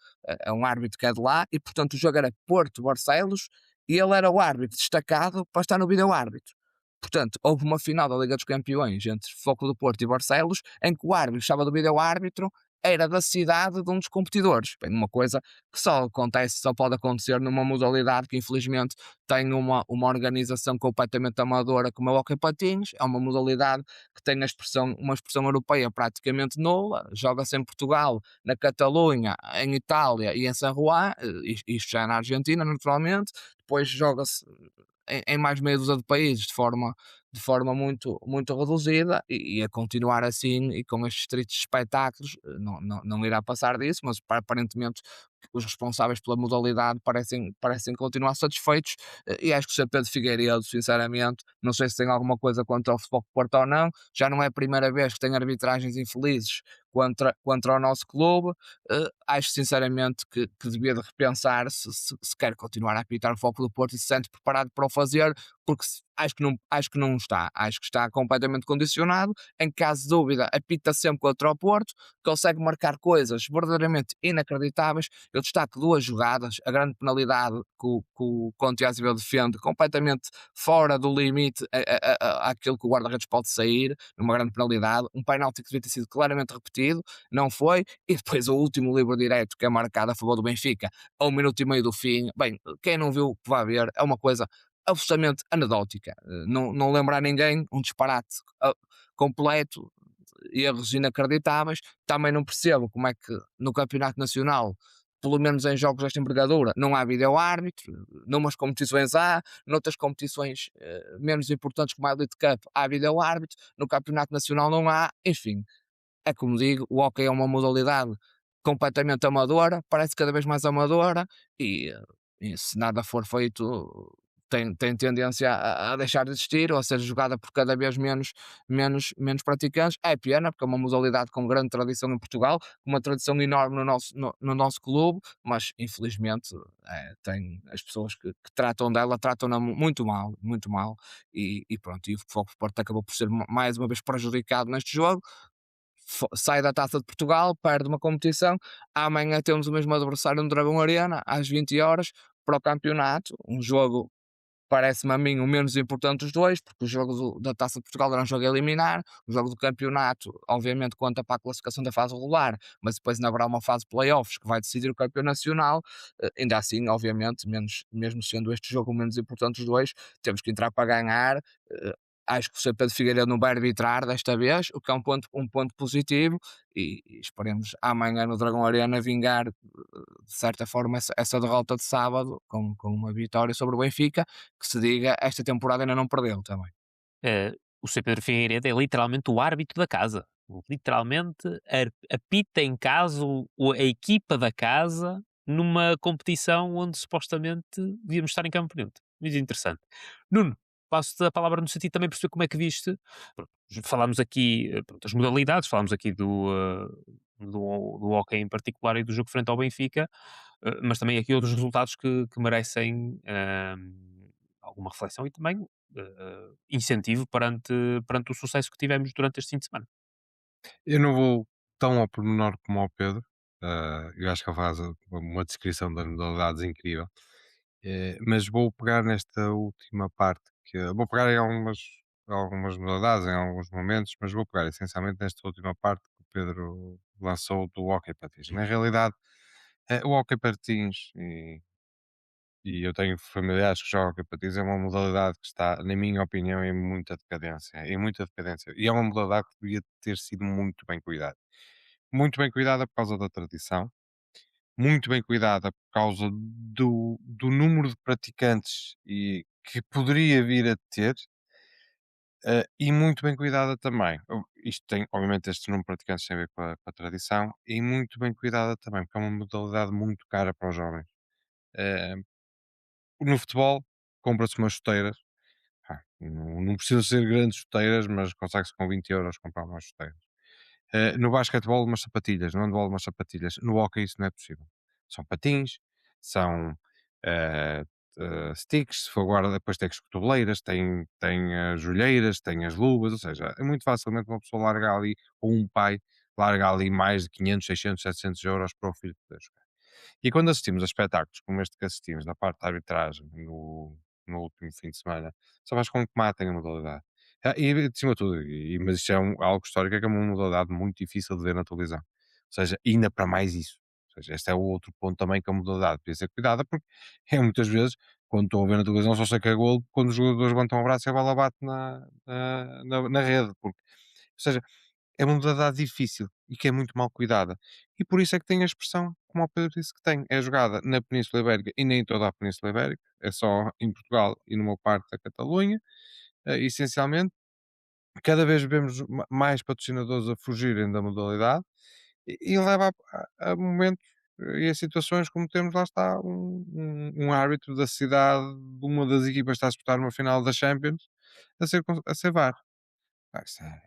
é um árbitro que é de lá, e portanto o jogo era Porto Barcelos, e ele era o árbitro destacado para estar no vídeo-árbitro. Portanto, houve uma final da Liga dos Campeões entre Foco do Porto e Barcelos, em que o árbitro estava do vídeo-árbitro era da cidade de um dos competidores. Bem, uma coisa que só pode acontecer numa modalidade que infelizmente tem uma organização completamente amadora como é o hóquei patins, é uma modalidade que tem uma expressão europeia praticamente nula, joga-se em Portugal, na Catalunha, em Itália e em San Juan, isto já é na Argentina naturalmente, depois joga-se em mais meia dúzia de países de forma muito reduzida e a continuar assim e com estes tristes espetáculos, não irá passar disso, mas aparentemente os responsáveis pela modalidade parecem continuar satisfeitos, e acho que o Sr. Pedro Figueiredo, sinceramente, não sei se tem alguma coisa contra o Futebol Clube do Porto ou não, já não é a primeira vez que tem arbitragens infelizes contra o nosso clube, acho sinceramente que devia de repensar se quer continuar a apitar o Foco do Porto e se sente preparado para o fazer, porque acho que não está. Acho que está completamente condicionado. Em caso de dúvida, apita sempre contra o Porto, consegue marcar coisas verdadeiramente inacreditáveis. Eu destaco duas jogadas, a grande penalidade que o Conte Azevedo defende, completamente fora do limite àquilo que o guarda-redes pode sair, numa grande penalidade, um penalti que devia ter sido claramente repetido, não foi, e depois o último livre direto que é marcado a favor do Benfica, a 1 minuto e meio do fim. Bem, quem não viu, que vá ver, é uma coisa absolutamente anedótica. Não lembra a ninguém, um disparate completo, erros inacreditáveis. Também não percebo como é que no Campeonato Nacional, pelo menos em jogos desta envergadura, não há vídeo-árbitro, numas competições há, noutras competições menos importantes como a Elite Cup há vídeo-árbitro, no Campeonato Nacional não há, enfim, é como digo, o hóquei é uma modalidade completamente amadora, parece cada vez mais amadora e se nada for feito tem tendência a deixar de existir ou a ser jogada por cada vez menos praticantes. É pena, porque é uma modalidade com grande tradição em Portugal, com uma tradição enorme no nosso clube, mas infelizmente tem as pessoas que tratam dela, tratam-na muito mal, e pronto, e o Futebol Clube do Porto acabou por ser mais uma vez prejudicado neste jogo, sai da Taça de Portugal, perde uma competição. Amanhã temos o mesmo adversário no Dragão Arena, às 20 horas, para o campeonato. Um jogo, parece-me a mim, o menos importante dos dois, porque o jogo da Taça de Portugal era um jogo a eliminar, o jogo do campeonato, obviamente, conta para a classificação da fase regular, mas depois ainda haverá uma fase de playoffs que vai decidir o campeão nacional. Ainda assim, obviamente, mesmo sendo este jogo o menos importante dos dois, temos que entrar para ganhar. Acho que o Sr. Pedro Figueiredo não vai arbitrar desta vez, o que é um ponto positivo, e esperemos amanhã no Dragão Arena vingar, de certa forma, essa derrota de sábado com uma vitória sobre o Benfica, que se diga, esta temporada ainda não perdeu também. O Sr. Pedro Figueiredo é literalmente o árbitro da casa. Literalmente apita em casa a equipa da casa numa competição onde supostamente devíamos estar em campo neutro. Muito interessante. Nuno, passo-te a palavra no sentido de também perceber como é que viste. Pronto, falámos aqui das modalidades, falámos aqui do hóquei em particular e do jogo frente ao Benfica, mas também aqui outros resultados que merecem alguma reflexão e também incentivo perante o sucesso que tivemos durante este fim de semana. Eu não vou tão ao pormenor como ao Pedro. Eu acho que ele faz uma descrição das modalidades incrível. Mas vou pegar nesta última parte, vou pegar em algumas modalidades, em alguns momentos, mas vou pegar essencialmente nesta última parte que o Pedro lançou do hóquei patins. Na realidade, o hóquei patins, e eu tenho familiares que jogam hóquei patins, é uma modalidade que está, na minha opinião, em muita decadência. E é uma modalidade que devia ter sido muito bem cuidada. Muito bem cuidada por causa da tradição, muito bem cuidada por causa do número de praticantes e que poderia vir a ter, e muito bem cuidada também. Isto tem, obviamente, este número de praticantes tem a ver com a tradição, e muito bem cuidada também, porque é uma modalidade muito cara para os jovens. Eh, no futebol, compra-se umas chuteiras, não precisam ser grandes chuteiras, mas consegue-se com 20 € comprar umas chuteiras. No basquetebol, umas sapatilhas, no handball, umas sapatilhas. No hóquei, isso não é possível. São patins, são eh, sticks, se for guarda, depois tem as cotoveleiras, tem as joelheiras, tem as luvas, ou seja, é muito facilmente uma pessoa larga ali, ou um pai larga ali mais de 500, 600, 700 € para o filho poder jogar. E quando assistimos a espetáculos como este que assistimos, da parte da arbitragem, no último fim de semana, só faz com que matem a modalidade. E, de cima de tudo, mas isto é algo histórico, é que é uma modalidade muito difícil de ver na televisão. seja, ainda para mais isso. Ou seja, este é o outro ponto também que a modalidade devia ser cuidada, porque é muitas vezes, quando estou a ver na televisão, só sei que é golo quando os jogadores levantam o braço e a bola bate na rede. Porque, ou seja, é uma modalidade difícil e que é muito mal cuidada. E por isso é que tem a expressão, como o Pedro disse que tem, é jogada na Península Ibérica e nem em toda a Península Ibérica, é só em Portugal e numa parte da Catalunha, essencialmente. Cada vez vemos mais patrocinadores a fugirem da modalidade e leva a momentos e a situações como temos, lá está, um árbitro da cidade de uma das equipas que está a disputar uma final da Champions a ser VAR. Isso é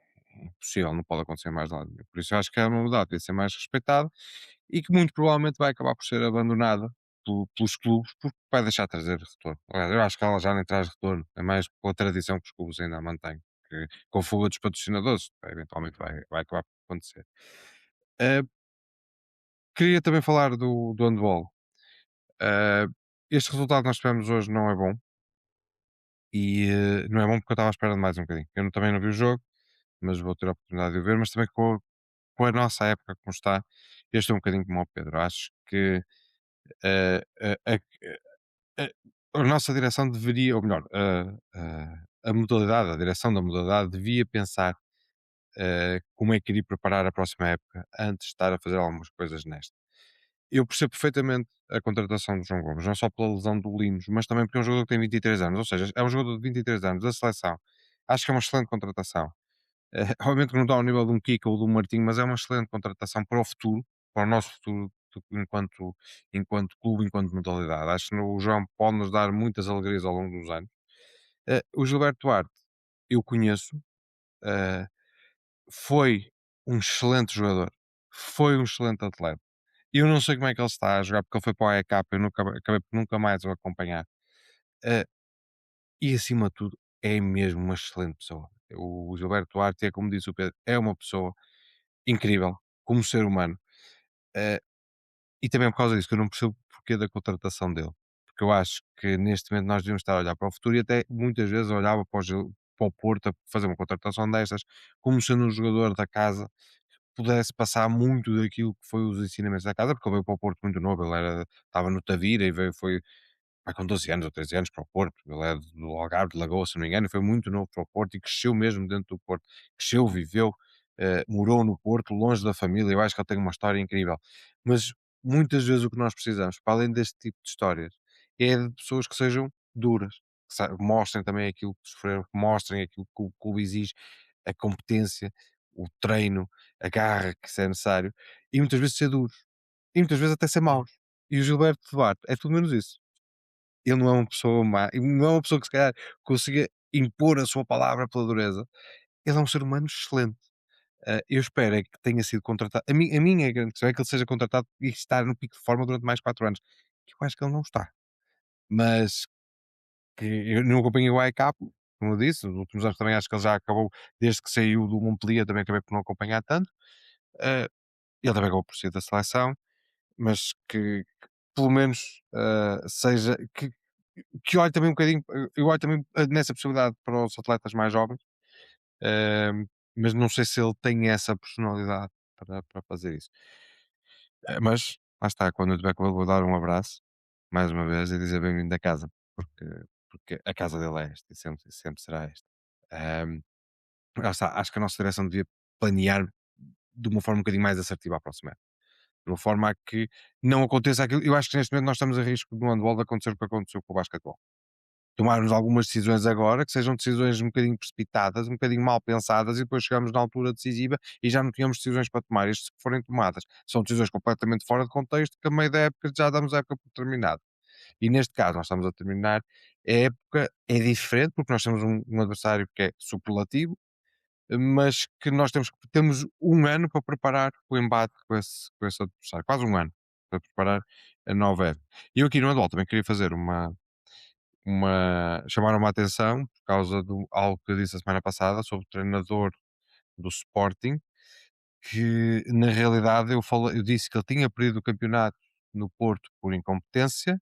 impossível, não pode acontecer mais nada. Por isso eu acho que a modalidade deve ser mais respeitada e que muito provavelmente vai acabar por ser abandonada pelos clubes porque vai deixar de trazer retorno. Aliás, eu acho que ela já nem traz retorno, é mais pela tradição que os clubes ainda a mantêm. Que, com a fuga dos patrocinadores, eventualmente vai acabar por acontecer. Eh, Queria também falar do handball. Eh, este resultado que nós tivemos hoje não é bom e não é bom porque eu estava à espera de mais um bocadinho. Eu também não vi o jogo, mas vou ter a oportunidade de o ver, mas também com a nossa época como está, este é um bocadinho como o Pedro. Acho que eh, a- a nossa direção deveria, ou melhor, a modalidade, a direção da modalidade devia pensar como é que iria preparar a próxima época antes de estar a fazer algumas coisas nesta. Eu percebo perfeitamente a contratação do João Gomes, não só pela lesão do Linos, mas também porque é um jogador que tem 23 anos, ou seja, é um jogador de 23 anos da seleção. Acho que é uma excelente contratação. Obviamente que não está ao nível de um Kika ou de um Martinho, mas é uma excelente contratação para o futuro, para o nosso futuro enquanto clube, enquanto modalidade. Acho que o João pode nos dar muitas alegrias ao longo dos anos. O Gilberto Duarte, eu conheço, eh, foi um excelente jogador, foi um excelente atleta. Eu não sei como é que ele está a jogar, porque ele foi para o AEK, eu acabei por nunca mais o acompanhar. Eh, e acima de tudo, é mesmo uma excelente pessoa. O Gilberto Duarte é, como disse o Pedro, é uma pessoa incrível, como ser humano. Eh, e também por causa disso que eu não percebo o porquê da contratação dele. Porque eu acho que neste momento nós devíamos estar a olhar para o futuro e até muitas vezes olhava para o Porto a fazer uma contratação destas, como sendo um jogador da casa pudesse passar muito daquilo que foi os ensinamentos da casa, porque ele veio para o Porto muito novo, estava no Tavira e veio, foi com 12 anos ou 13 anos para o Porto, ele é do Algarve, de Lagoa, se não me engano, e foi muito novo para o Porto e cresceu mesmo dentro do Porto, cresceu, viveu, morou no Porto, longe da família, eu acho que ele tem uma história incrível, mas muitas vezes o que nós precisamos, para além deste tipo de histórias, é de pessoas que sejam duras, mostrem também aquilo que sofreram, que mostrem aquilo que o clube exige, a competência, o treino, a garra que se é necessário, e muitas vezes ser duros, e muitas vezes até ser maus. E o Gilberto Duarte é tudo menos isso. Ele não é uma pessoa má, e não é uma pessoa que se calhar consiga impor a sua palavra pela dureza. Ele é um ser humano excelente. Eu espero é que tenha sido contratado. A minha grande questão é que ele seja contratado e estar no pico de forma durante mais 4 anos. Que eu acho que ele não está. Mas que eu não acompanhei o AEK, como eu disse, nos últimos anos também acho que ele já acabou, desde que saiu do Montpellier, também acabei por não acompanhar tanto. Eh, Ele também acabou por sair da seleção, mas que pelo menos seja que olhe também um bocadinho, eu olho também nessa possibilidade para os atletas mais jovens, mas não sei se ele tem essa personalidade para fazer isso. Mas lá está, quando eu tiver com ele, vou dar um abraço mais uma vez e dizer bem-vindo a casa, porque, porque a casa dele é esta e sempre será esta. Ahm, Lá está, acho que a nossa direção devia planear de uma forma um bocadinho mais assertiva à próxima época, de uma forma a que não aconteça aquilo. Eu acho que neste momento nós estamos a risco no handball de acontecer o que aconteceu com o basquetebol, tomarmos algumas decisões agora que sejam decisões um bocadinho precipitadas, um bocadinho mal pensadas e depois chegamos na altura decisiva e já não tínhamos decisões para tomar. Estas, se forem tomadas, são decisões completamente fora de contexto que a meio da época já damos a época por terminada. E neste caso nós estamos a terminar a época, é diferente porque nós temos um adversário que é superlativo, mas que nós temos um ano para preparar o embate com esse adversário, quase um ano para preparar a nova época. E eu aqui no Adol também queria fazer chamaram-me a atenção por causa do algo que eu disse a semana passada sobre o treinador do Sporting, que na realidade eu disse que ele tinha perdido o campeonato no Porto por incompetência,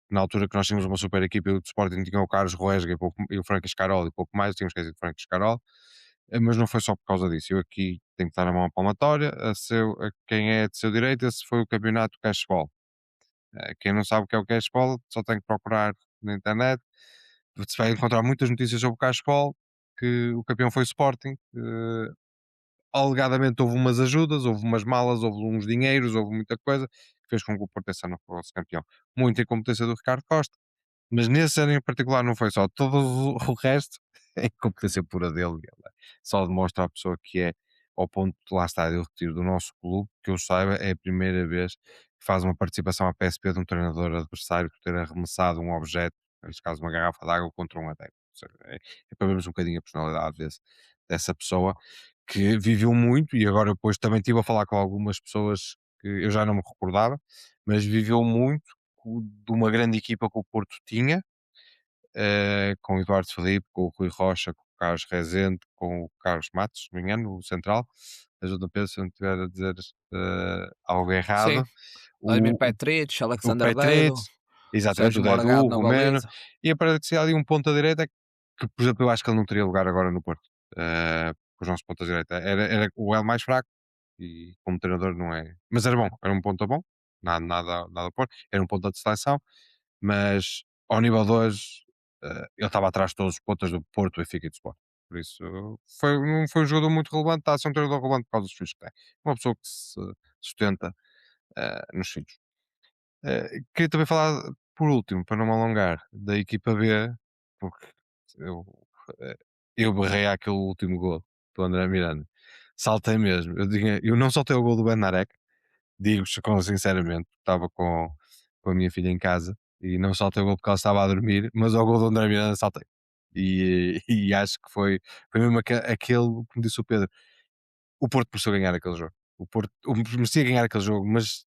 na altura que nós tínhamos uma super equipa e o Sporting tinha o Carlos Roesga e o Franco Escarol e pouco mais, tínhamos esquecido de Franco Escarol, mas não foi só por causa disso. Eu aqui tenho que dar a mão à palmatória a quem é de seu direito. Esse foi o campeonato Cashball. Quem não sabe o que é o Cashball só tem que procurar na internet. Você vai encontrar muitas notícias sobre o Cashball, que o campeão foi o Sporting. Alegadamente houve umas ajudas, houve umas malas, houve uns dinheiros, houve muita coisa que fez com que o Porto esse ano fosse campeão. Muito em competência do Ricardo Costa, mas nesse ano em particular não foi só. Todo o resto é incompetência pura dele. Ele só demonstra a pessoa que é, ao ponto de lá estar, eu retiro do nosso clube, que eu saiba, é a primeira vez que faz uma participação à PSP de um treinador adversário por ter arremessado um objeto, neste caso uma garrafa de água, contra um adepto. Ou seja, é para vermos um bocadinho a personalidade dessa pessoa que viveu muito e agora depois também estive a falar com algumas pessoas que eu já não me recordava, mas viveu muito de uma grande equipa que o Porto tinha, com o Eduardo Felipe, com o Rui Rocha, com o Carlos Rezende, com o Carlos Matos, se não me engano, o central. Ajuda-me Pedro se eu não estiver a dizer algo Sim, errado. Vladimir O, Petric, o Alexander Petric, Dedo, exatamente, o Sérgio Dedu, Morgado o na Romeno, baliza. e aparecia ali um ponta-direita que, por exemplo, eu acho que ele não teria lugar agora no Porto, com os nossos pontas-direita. Era o L mais fraco e como treinador não é. Mas era bom, era um ponta bom, nada a pôr, era um ponta de seleção, mas ao nível de hoje ele estava atrás de todos os pontas do Porto, Benfica e do Sport. Por isso não foi um jogador muito relevante, está a ser um treinador relevante por causa dos filhos que tem. Uma pessoa que se sustenta nos filhos. Queria também falar, por último, para não me alongar, da equipa B, porque eu, eh, eu berrei aquele último gol do André Miranda. Saltei mesmo. Eu não saltei o gol do Benarek, digo-vos sinceramente, estava com a minha filha em casa e não saltei o gol porque ela estava a dormir, mas ao gol do André Miranda saltei. E acho que foi mesmo aquele, como disse o Pedro, o Porto mereceu ganhar aquele jogo. O merecia ganhar aquele jogo, mas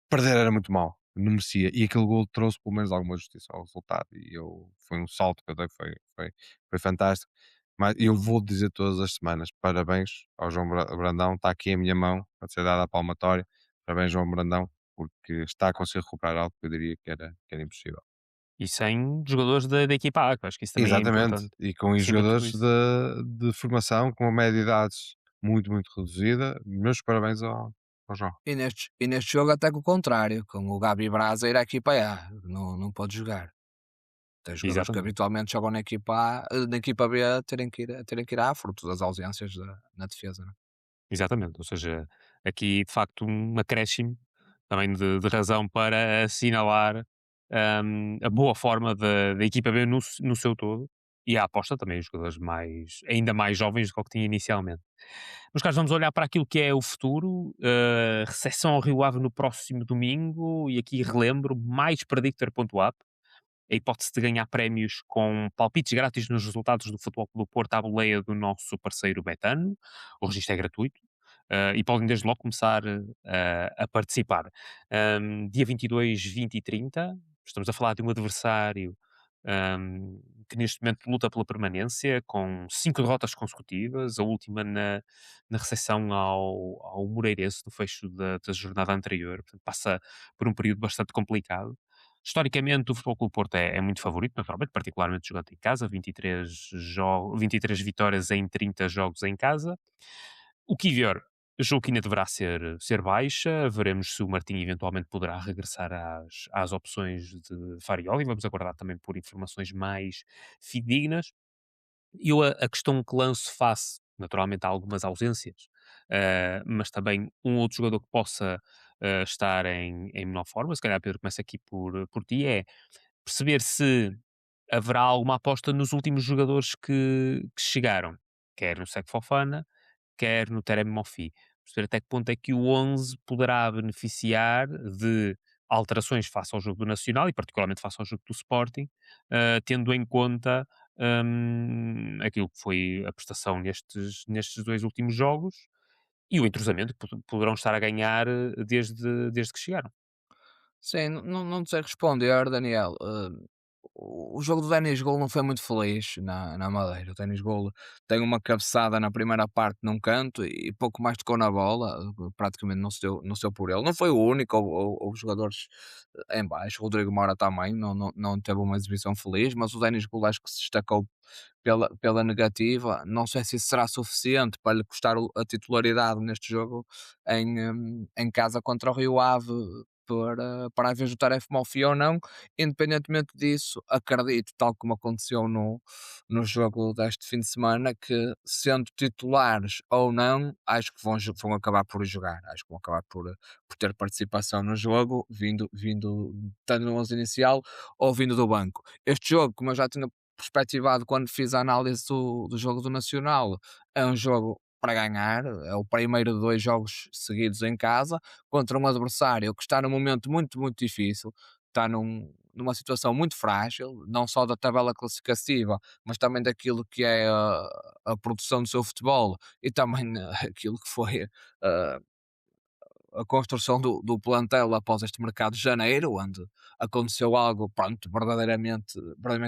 perder era muito mal, não merecia. E aquele gol trouxe pelo menos alguma justiça ao resultado. Foi um salto que eu dei, foi fantástico. Mas eu vou dizer todas as semanas: parabéns ao João Brandão, está aqui a minha mão para ser dada a palmatória. Parabéns, João Brandão, porque está a conseguir recuperar algo que eu diria que era impossível. E sem jogadores da equipa A, que eu acho que isso também é Exatamente, importante, e com acima de tudo jogadores isso. de formação com uma média de idades muito reduzida. Meus parabéns ao João. E neste jogo até que o contrário, com o Gabi Braz a ir à equipa A, não pode jogar. Tem jogadores que Exatamente. habitualmente jogam na equipa A, na equipa B terem que ir A, fruto das ausências na defesa, não é? Exatamente, ou seja, aqui de facto um acréscimo também de razão para assinalar a boa forma da equipa B no seu todo e a aposta também os jogadores ainda mais jovens do que o que tinha inicialmente. Meus caros, vamos olhar para aquilo que é o futuro, recepção ao Rio Ave no próximo domingo e aqui relembro, mais predictor.app, a hipótese de ganhar prémios com palpites grátis nos resultados do Futebol Clube do Porto à boleia do nosso parceiro Betano. O registro é gratuito. E podem desde logo começar a participar. Dia 22, 20 e 30, estamos a falar de um adversário que neste momento luta pela permanência, com 5 derrotas consecutivas, a última na recepção ao Moreirense, no fecho da jornada anterior, portanto passa por um período bastante complicado. Historicamente, o Futebol Clube do Porto é muito favorito, naturalmente, particularmente jogando em casa, 23 vitórias em 30 jogos em casa. O Kivior, jogo que ainda deverá ser baixa, veremos se o Martim eventualmente poderá regressar às opções de Farioli, vamos aguardar também por informações mais fidedignas. Eu a questão que lanço face, naturalmente, a algumas ausências, mas também um outro jogador que possa estar em menor forma, se calhar Pedro começa aqui por ti, é perceber se haverá alguma aposta nos últimos jogadores que chegaram, quer no Sec Fofana, quer no Terem Mofi. Perceber até que ponto é que o 11 poderá beneficiar de alterações face ao jogo do Nacional e particularmente face ao jogo do Sporting, tendo em conta aquilo que foi a prestação nestes dois últimos jogos e o entrosamento que poderão estar a ganhar desde que chegaram. Sim, não sei responder, Daniel. o jogo do Denis Gol não foi muito feliz na Madeira. O Denis Gol tem uma cabeçada na primeira parte num canto e pouco mais tocou na bola, praticamente não se deu por ele. Não foi o único, houve jogadores em baixo, o Rodrigo Moura também não teve uma exibição feliz, mas o Denis Gol acho que se destacou pela negativa. Não sei se isso será suficiente para lhe custar a titularidade neste jogo em casa contra o Rio Ave para a vez do Taref Mofi ou não. Independentemente disso, acredito, tal como aconteceu no jogo deste fim de semana, que sendo titulares ou não, acho que vão acabar por jogar, acho que vão acabar por ter participação no jogo, vindo tanto no 11 inicial ou vindo do banco. Este jogo, como eu já tinha perspectivado quando fiz a análise do jogo do Nacional, é um jogo para ganhar, é o primeiro de 2 jogos seguidos em casa, contra um adversário que está num momento muito, muito difícil, está numa situação muito frágil, não só da tabela classificativa, mas também daquilo que é a produção do seu futebol e também aquilo que foi a a construção do plantel após este mercado de janeiro, onde aconteceu algo, pronto, verdadeiramente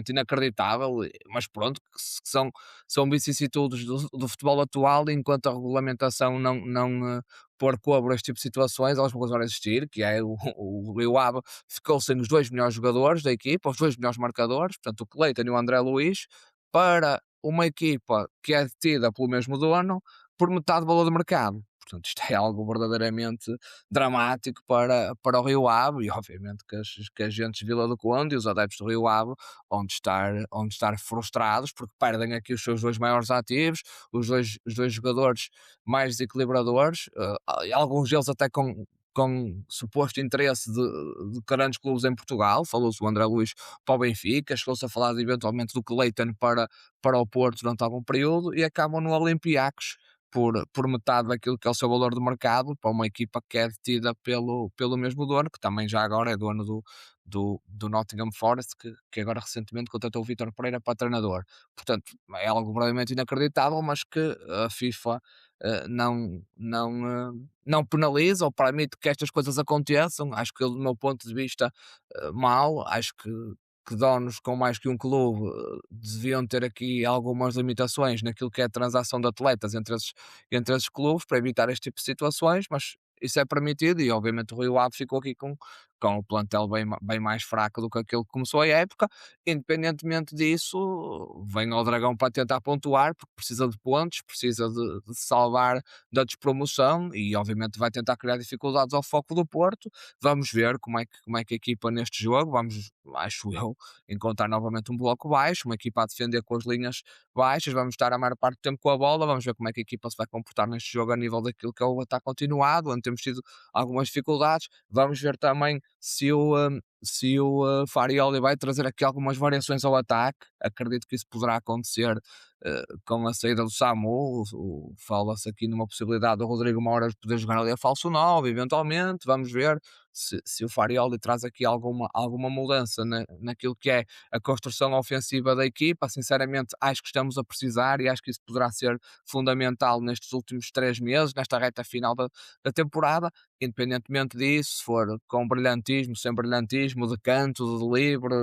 inacreditável, mas pronto, que são vicissitudes do futebol atual, enquanto a regulamentação não pôr cobro a este tipo de situações, elas vão continuar a existir, que é o Rio Ave ficou sem os dois melhores jogadores da equipa, os dois melhores marcadores, portanto o Cleiton e o André Luiz, para uma equipa que é detida pelo mesmo dono, por metade do valor do mercado. Portanto, isto é algo verdadeiramente dramático para o Rio Ave e obviamente que as gentes de Vila do Conde e os adeptos do Rio Ave onde estar frustrados porque perdem aqui os seus 2 maiores ativos, os dois jogadores mais desequilibradores, alguns deles até com suposto interesse de grandes clubes em Portugal. Falou-se do André Luiz para o Benfica, chegou-se a falar eventualmente do Cleiton para o Porto durante algum período e acabam no Olympiacos por metade daquilo que é o seu valor de mercado para uma equipa que é detida pelo mesmo dono, que também já agora é dono do Nottingham Forest, que agora recentemente contratou o Vítor Pereira para treinador. Portanto, é algo verdadeiramente inacreditável, mas que a FIFA não penaliza ou permite que estas coisas aconteçam. Acho que, do meu ponto de vista, mal. Acho que donos com mais que um clube deviam ter aqui algumas limitações naquilo que é a transação de atletas entre esses clubes para evitar este tipo de situações, mas isso é permitido e obviamente o Rio Ave ficou aqui com o plantel bem mais fraco do que aquele que começou a época. Independentemente disso, vem ao Dragão para tentar pontuar, porque precisa de pontos, precisa de se salvar da despromoção e obviamente vai tentar criar dificuldades ao foco do Porto. Vamos ver como é que a equipa neste jogo, vamos, acho eu, encontrar novamente um bloco baixo, uma equipa a defender com as linhas baixas, vamos estar a maior parte do tempo com a bola, vamos ver como é que a equipa se vai comportar neste jogo a nível daquilo que é o ataque continuado, onde temos tido algumas dificuldades. Vamos ver também se o Farioli vai trazer aqui algumas variações ao ataque. Acredito que isso poderá acontecer com a saída do Samu. Fala-se aqui numa possibilidade do Rodrigo Moura poder jogar ali a falso 9, eventualmente. Vamos ver se o Farioli traz aqui alguma mudança naquilo que é a construção ofensiva da equipa. Sinceramente, acho que estamos a precisar e acho que isso poderá ser fundamental nestes últimos 3 meses, nesta reta final da temporada. Independentemente disso, se for com brilhantismo, sem brilhantismo, de canto, de livre,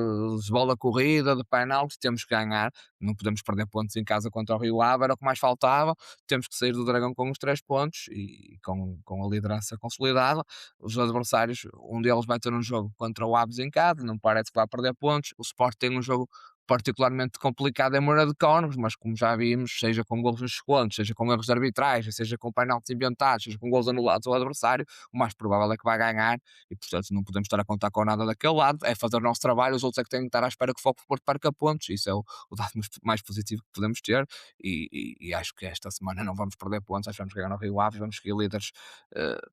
de bola corrida, de penalti, temos que ganhar. Não podemos perder pontos em casa contra o Rio Ave, era o que mais faltava. Temos que sair do Dragão com os 3 pontos e com a liderança consolidada. Os adversários, um deles vai ter um jogo contra o Aves em casa, não parece que vai perder pontos. O Sport tem um jogo particularmente complicado em Moura de Cónegos, mas como já vimos, seja com golos nos descontos, seja com erros de arbitragem, seja com penaltis inventados, seja com gols anulados ao adversário, o mais provável é que vai ganhar e, portanto, não podemos estar a contar com nada daquele lado. É fazer o nosso trabalho, os outros é que têm que estar à espera que o Foco Porto perca pontos. Isso é o dado mais positivo que podemos ter e acho que esta semana não vamos perder pontos, acho que vamos ganhar no Rio Ave e vamos seguir líderes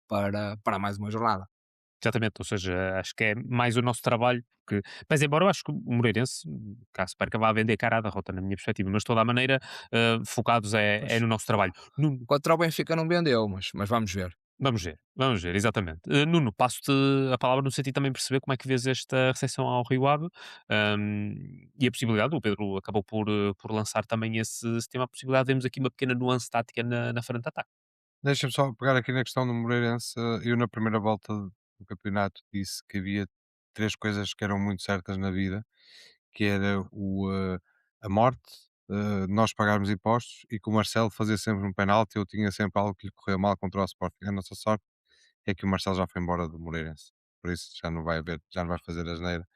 para mais uma jornada. Exatamente, ou seja, acho que é mais o nosso trabalho, porque, mas embora eu acho que o Moreirense, caso perca, vá vender cara à derrota, na minha perspectiva, mas de toda a maneira, focados é Pois, no nosso trabalho. Nuno, contra o Benfica não vendeu, mas vamos ver. vamos ver, exatamente. Nuno, passo-te a palavra no sentido de também perceber como é que vês esta recepção ao Rio Ave, e a possibilidade, o Pedro acabou por lançar também esse tema, a possibilidade de vermos aqui uma pequena nuance tática na frente de ataque. Deixa-me só pegar aqui na questão do Moreirense. Eu, na primeira volta do campeonato, disse que havia três coisas que eram muito certas na vida, que era a morte, nós pagarmos impostos e que o Marcelo fazia sempre um penalti, eu tinha sempre algo que lhe correu mal contra o Sporting. A nossa sorte é que o Marcelo já foi embora do Moreirense, por isso já não vai fazer asneira,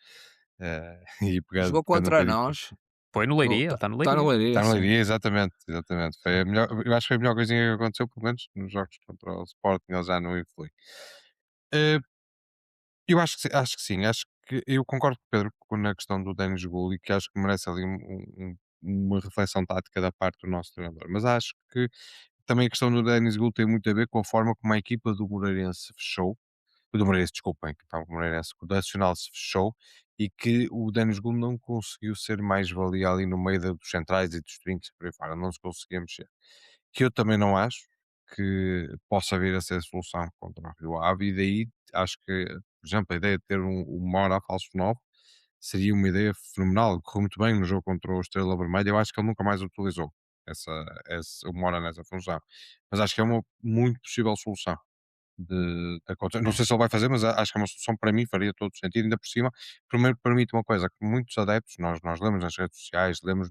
e Jogou pegando um contra bocadinho. nós. Foi no Leiria, ele está no Está no Leiria. Leiria, Está no sim. Leiria, exatamente, exatamente. Foi a melhor, eu acho que foi a melhor coisinha que aconteceu, pelo menos nos jogos contra o Sporting, ele já não influi. Eh, eu acho que sim, acho que eu concordo com o Pedro na questão do Denis Gulli, que acho que merece ali uma reflexão tática da parte do nosso treinador, mas acho que também a questão do Denis Gulli tem muito a ver com a forma como a equipa do Moreirense fechou, do Moreirense, desculpem, que estava com o Moreirense, o Nacional se fechou e que o Denis Gulli não conseguiu ser mais valia ali no meio dos centrais e dos trinques por aí fora, não se conseguia mexer. Que eu também não acho que possa vir a ser a solução contra o Rio Ave, e daí acho que, por exemplo, a ideia de ter um Mora a falso 9 seria uma ideia fenomenal. Correu muito bem no jogo contra o Estrela Vermelha. Eu acho que ele nunca mais utilizou o Mora nessa função, mas acho que é uma muito possível solução de acontecer. Não sei se ele vai fazer, mas acho que é uma solução, para mim faria todo o sentido. Ainda por cima, primeiro permite uma coisa que muitos adeptos, nós lemos nas redes sociais, lemos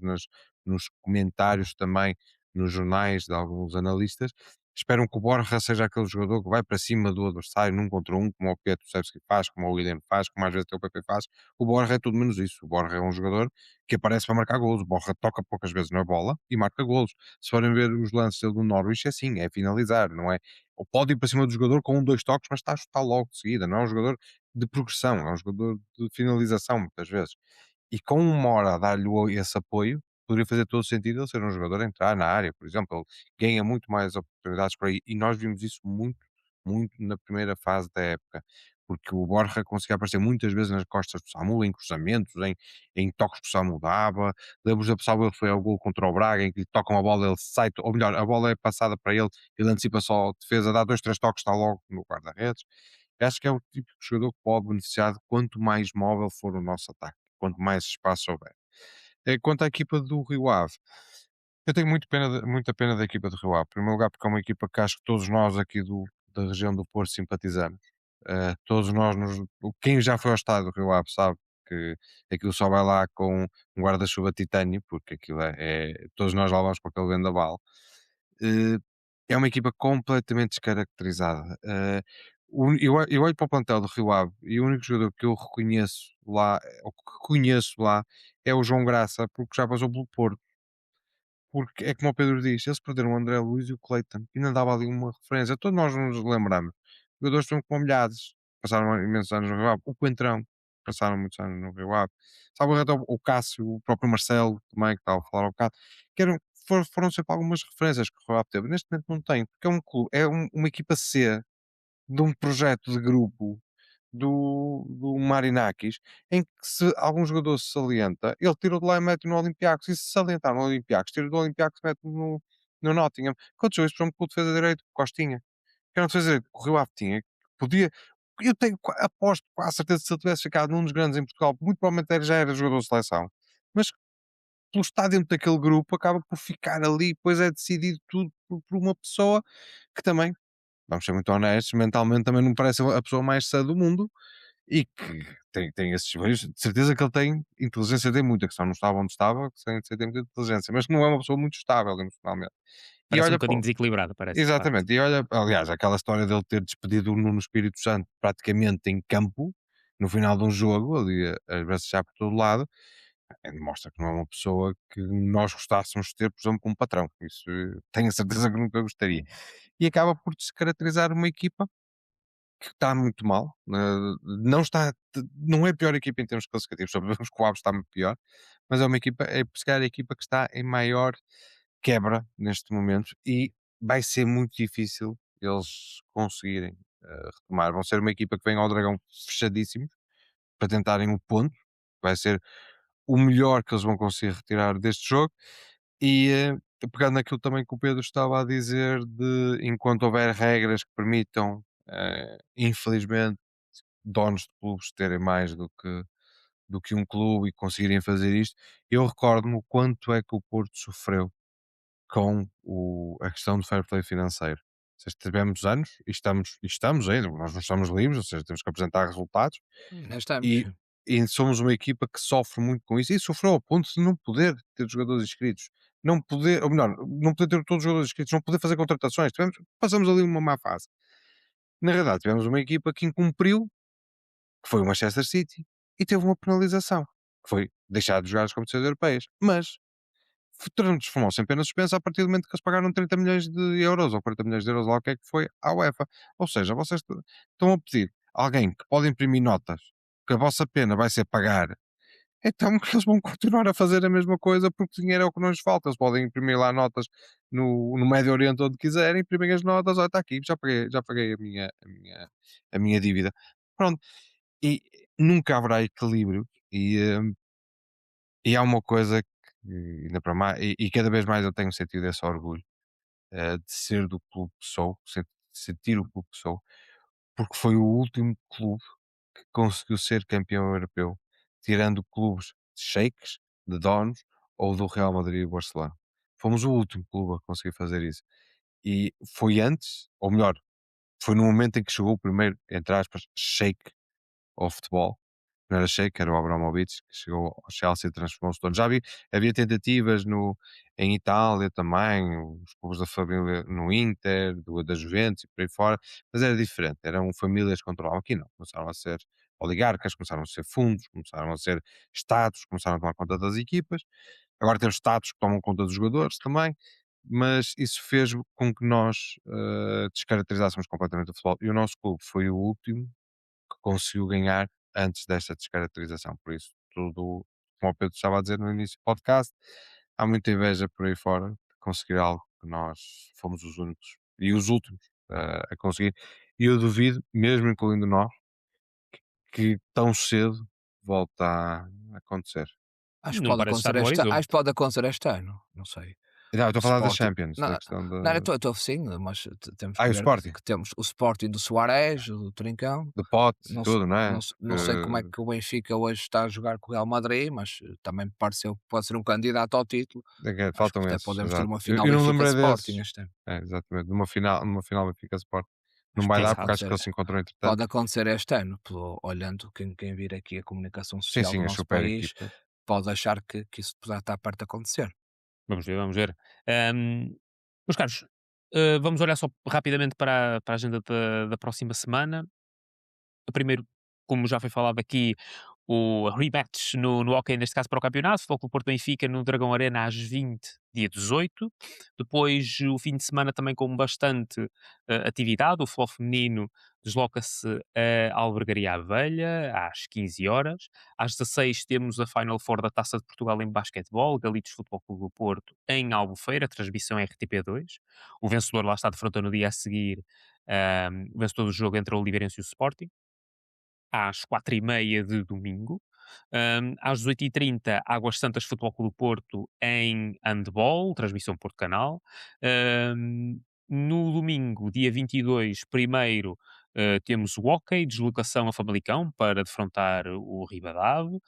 nos comentários também, nos jornais de alguns analistas, esperam que o Borja seja aquele jogador que vai para cima do adversário num contra um, como o Pedro Cevski faz, como o William faz, como às vezes o PP faz. O Borja é tudo menos isso. O Borja é um jogador que aparece para marcar golos. O Borja toca poucas vezes na bola e marca golos. Se forem ver os lances dele do Norwich, é assim, é finalizar, não é? Ou pode ir para cima do jogador com um, dois toques, mas está a chutar logo de seguida. Não é um jogador de progressão, é um jogador de finalização, muitas vezes. E com o Mora a dar-lhe esse apoio, poderia fazer todo o sentido ele ser um jogador a entrar na área, por exemplo. Ele ganha muito mais oportunidades por aí. E nós vimos isso muito, muito na primeira fase da época. Porque o Borja conseguia aparecer muitas vezes nas costas do Samu, em cruzamentos, em toques que o Samu dava. Lembro da pessoa, ele foi ao gol contra o Braga, em que lhe tocam a bola, ele sai, ou melhor, a bola é passada para ele, ele antecipa só a defesa, dá dois, três toques, está logo no guarda-redes. Acho que é o tipo de jogador que pode beneficiar de quanto mais móvel for o nosso ataque, quanto mais espaço houver. Quanto à equipa do Rio Ave, eu tenho muita pena da equipa do Rio Ave. Em primeiro lugar, porque é uma equipa que acho que todos nós aqui da região do Porto simpatizamos. Todos nós, quem já foi ao estádio do Rio Ave sabe que aquilo só vai lá com um guarda-chuva de titânio, porque aquilo todos nós lá vamos com aquele vendaval. Eh, É uma equipa completamente descaracterizada. Eu olho para o plantel do Rio Ave e o único jogador que eu reconheço lá, ou que conheço lá, é o João Graça, porque já passou pelo Porto. Porque é como o Pedro diz, eles perderam o André Luiz e o Cleiton, e ainda dava ali uma referência. Todos nós nos lembramos. Jogadores que são como Milhares, passaram imensos anos no Rio Ave. O Coentrão, passaram muitos anos no Rio Ave. Sabe, o Cássio, o próprio Marcelo, também, que estava a falar ao bocado, que foram sempre algumas referências que o Rio Ave teve. Neste momento não tem, porque é um clube, uma equipa C de um projeto de grupo do Marinakis, em que se algum jogador se salienta, ele tira de lá e mete no Olympiacos, e se salientar no Olympiacos, tira do Olympiacos e mete no Nottingham. Aconteceu isso, por exemplo, com o defesa direito, Costinha, que era um defesa direito que o Rio Ave tinha, que podia, eu tenho, aposto, com a certeza, que se ele tivesse ficado num dos grandes em Portugal, muito provavelmente já era jogador de seleção, mas por estar dentro daquele grupo, acaba por ficar ali, depois é decidido tudo por uma pessoa que também, vamos ser muito honestos, mentalmente também não me parece a pessoa mais sã do mundo, e que tem esses meios, de certeza que ele tem inteligência, tem muita, que só não estava onde estava, que sem ser tem muita inteligência, mas que não é uma pessoa muito estável emocionalmente. E Parece um olha para bocadinho desequilibrado, parece, de facto. exatamente, e olha, aliás, aquela história dele ter despedido o Nuno Espírito Santo praticamente em campo, no final de um jogo, ali a bracejar por todo lado, mostra que não é uma pessoa que nós gostássemos de ter, por exemplo, como patrão. Isso tenho a certeza que nunca gostaria. E acaba por descaracterizar uma equipa que está muito mal, não está, não é a pior equipa em termos classificativos, sabemos que o Aves está muito pior, mas é uma equipa, é se calhar a equipa que está em maior quebra neste momento, e vai ser muito difícil eles conseguirem retomar. Vão ser uma equipa que vem ao Dragão fechadíssimos para tentarem um ponto, vai ser o melhor que eles vão conseguir retirar deste jogo. E pegando naquilo também que o Pedro estava a dizer, de enquanto houver regras que permitam, infelizmente, donos de clubes terem mais do que um clube e conseguirem fazer isto, eu recordo-me o quanto é que o Porto sofreu com a questão do fair play financeiro. Ou seja, tivemos anos e estamos ainda, nós não estamos livres, ou seja, temos que apresentar resultados Nós estamos, e sim. e somos uma equipa que sofre muito com isso, e sofreu ao ponto de não poder ter jogadores inscritos, não poder, ou melhor, não poder ter todos os jogadores inscritos, não poder fazer contratações, passamos ali uma má fase. Na realidade, tivemos uma equipa que incumpriu, que foi o Manchester City, e teve uma penalização, que foi deixar de jogar as competições europeias. Mas transformou-se em pena suspensa a partir do momento que eles pagaram 30 milhões de euros ou 40 milhões de euros, lá o que é que foi, à UEFA. Ou seja, vocês estão a pedir a alguém que pode imprimir notas, que a vossa pena vai ser pagar, então que eles vão continuar a fazer a mesma coisa porque dinheiro é o que não lhes falta. Eles podem imprimir lá notas no Médio Oriente onde quiserem, imprimem as notas, olha, está aqui, já paguei a minha dívida. Pronto. E nunca haverá equilíbrio e há uma coisa que ainda para mais, e cada vez mais eu tenho sentido esse orgulho de ser do clube que sou, sentir o clube que sou, porque foi o último clube que conseguiu ser campeão europeu, tirando clubes de sheiks, de donos ou do Real Madrid e Barcelona. Fomos o último clube a conseguir fazer isso. E foi antes, ou melhor, foi no momento em que chegou o primeiro, entre aspas, shake ao futebol. Não era Sheik, era o Abramovich, que chegou ao Chelsea e transformou-se todo. Havia tentativas em Itália também, os clubes da família no Inter, da Juventus e por aí fora, mas era diferente, eram famílias que controlavam. Aqui não, começaram a ser oligarcas, começaram a ser fundos, começaram a ser Estados, começaram a tomar conta das equipas. Agora temos Estados que tomam conta dos jogadores também, mas isso fez com que nós descaracterizássemos completamente o futebol. E o nosso clube foi o último que conseguiu ganhar antes desta descaracterização. Por isso, tudo, como o Pedro estava a dizer no início do podcast, há muita inveja por aí fora de conseguir algo que nós fomos os únicos e os últimos a conseguir. E eu duvido, mesmo incluindo nós, que tão cedo volta a acontecer. Não parece estar no horizonte. acho que pode acontecer este ano, não sei. Não, eu estou O a falar da Sporting Champions, da não, questão da. não, eu estou sim, mas temos Ah, que e o ver Sporting, que temos o Sporting do Suárez, do Trincão. de potes e Não, tudo, não é? não sei como é que o Benfica hoje está a jogar com o Real Madrid, mas também me pareceu que pode ser um candidato ao título. Acho que Faltam até esses, podemos ter exato. uma Eu, final eu não Benfica lembrei Sporting desses. este ano. É, exatamente, numa final Benfica Sport. Não Acho vai que dar pode porque acho que acontecer, eles se encontram entretanto. pode acontecer este ano, olhando quem vir aqui a comunicação Sim, social sim, do as nosso super país, equipas. pode achar que isso poderá estar perto de acontecer. Vamos ver, vamos ver. Meus caros, vamos olhar só rapidamente para a agenda da próxima semana. Primeiro, como já foi falado aqui, o rematch no hóquei, neste caso para o campeonato, Futebol Clube Porto Benfica no Dragão Arena às 20, dia 18. Depois, o fim de semana também com bastante atividade. O futebol feminino desloca-se à Albergaria Velha às 15 horas. Às 16 temos a Final Four da Taça de Portugal em basquetebol, Galitos Futebol Clube do Porto em Albufeira, transmissão RTP2. O vencedor lá está defrontou no dia a seguir, o vencedor do jogo entre o Oliveirense e o Sporting às 4h30 de domingo. Às 18h30, Águas Santas Futebol Clube do Porto em handball, transmissão Porto Canal. No domingo, dia 22, primeiro, temos o hóquei, deslocação a Famalicão para defrontar o Ribadave,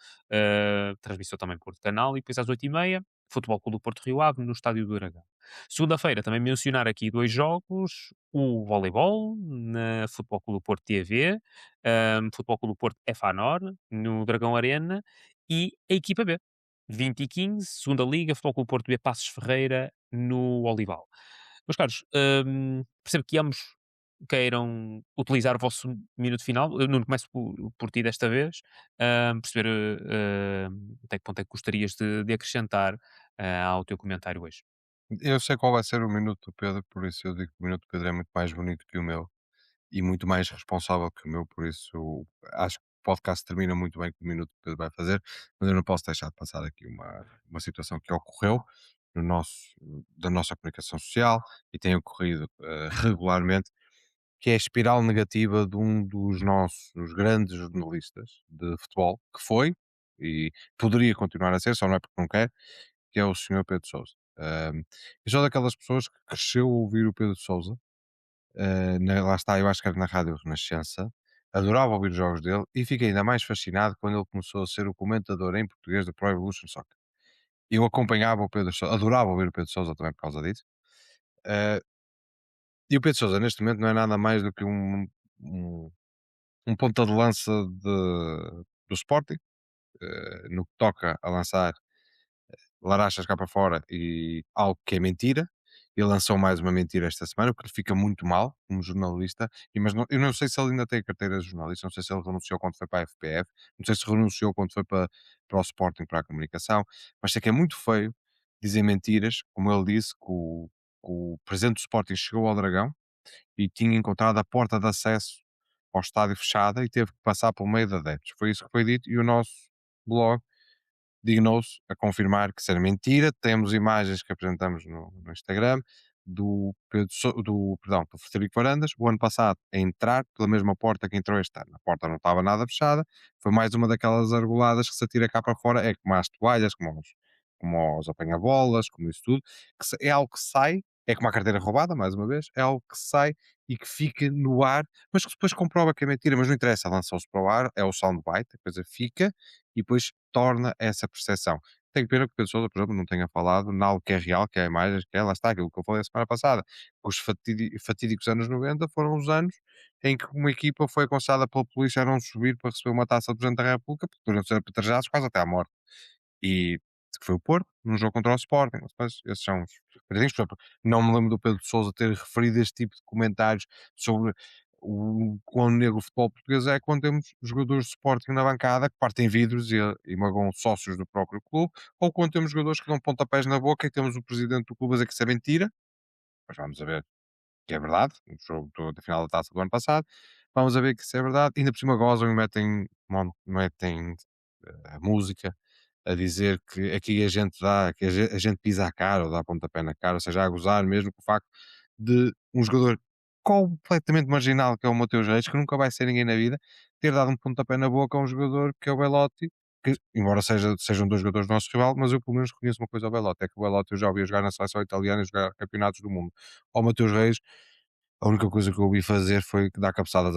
transmissão também Porto Canal, e depois às 8h30, Futebol Clube do Porto Rio Ave no Estádio do Dragão. Segunda-feira, também mencionar aqui dois jogos, o voleibol, na Futebol Clube do Porto TV, Futebol Clube do Porto Fanor, no Dragão Arena, e a equipa B, 20 e 15, segunda Liga, Futebol Clube do Porto B, Passos Ferreira, no Olival. Meus caros, percebo que ambos queiram utilizar o vosso minuto final. Eu não começo por ti desta vez, perceber até que ponto é que gostarias de acrescentar ao teu comentário hoje. Eu sei qual vai ser o minuto do Pedro, por isso eu digo que o minuto do Pedro é muito mais bonito que o meu e muito mais responsável que o meu, por isso acho que o podcast termina muito bem com o minuto que o Pedro vai fazer, mas eu não posso deixar de passar aqui uma situação que ocorreu no nosso, da nossa comunicação social e tem ocorrido regularmente, que é a espiral negativa de um dos nossos grandes jornalistas de futebol, que foi e poderia continuar a ser, só não é porque não quer, que é o senhor Pedro Sousa. Eu sou daquelas pessoas que cresceu a ouvir o Pedro Sousa, lá está, eu acho que era na Rádio Renascença, adorava ouvir os jogos dele e fiquei ainda mais fascinado quando ele começou a ser o comentador em português do Pro Evolution Soccer. Eu acompanhava o Pedro Sousa, adorava ouvir o Pedro Sousa também por causa disso. Uh, e o Pedro Sousa, neste momento, não é nada mais do que um ponta de lança do Sporting, no que toca a lançar larachas cá para fora e algo que é mentira. Ele lançou mais uma mentira esta semana, o que lhe fica muito mal como jornalista. Mas eu não sei se ele ainda tem a carteira de jornalista, não sei se ele renunciou quando foi para a FPF, não sei se renunciou quando foi para o Sporting, para a comunicação, mas sei que é muito feio dizer mentiras, como ele disse, que o presidente do Sporting chegou ao Dragão e tinha encontrado a porta de acesso ao estádio fechada e teve que passar pelo meio de adeptos. Foi isso que foi dito e o nosso blog dignou-se a confirmar que isso era mentira. Temos imagens que apresentamos no Instagram do Frederico Varandas, o ano passado, a entrar pela mesma porta que entrou este ano. A porta não estava nada fechada, foi mais uma daquelas argoladas que se atira cá para fora, é como as toalhas, como os apanha-bolas, como isso tudo, é algo que sai, é como a carteira roubada, mais uma vez, é algo que sai e que fica no ar, mas que depois comprova que é mentira, mas não interessa, lançou-se para o ar, é o soundbite, a coisa fica, e depois torna essa percepção. Tenho pena que o Pedro Sousa, por exemplo, não tenha falado em algo que é real, que é imagens, que é, lá está, aquilo que eu falei a semana passada. Os fatídicos anos 90 foram os anos em que uma equipa foi aconselhada pela polícia a não subir para receber uma taça do Presidente da República, porque poderiam ser apedrejados quase até à morte. E que foi o Porto, num jogo contra o Sporting. Mas esses são os paradinhos. Por exemplo, não me lembro do Pedro Sousa ter referido este tipo de comentários sobre o quão negro o futebol português é quando temos jogadores de Sporting na bancada que partem vidros e magoam sócios do próprio clube, ou quando temos jogadores que dão pontapés na boca e temos o presidente do clube a dizer que isso é mentira. Mas vamos a ver que é verdade, no jogo da final da taça do ano passado. Vamos a ver que isso é verdade. Ainda por cima gozam e metem a música a dizer que aqui a gente dá, que a gente pisa a cara ou dá pontapé na cara, ou seja, a gozar mesmo com o facto de um jogador completamente marginal que é o Mateus Reis, que nunca vai ser ninguém na vida, ter dado um pontapé na boca a um jogador que é o Belotti, que embora sejam dois jogadores do nosso rival, mas eu pelo menos reconheço uma coisa ao Belotti, é que o Belotti eu já ouvi jogar na seleção italiana e jogar campeonatos do mundo. Ao Mateus Reis, a única coisa que eu ouvi fazer foi dar cabeçadas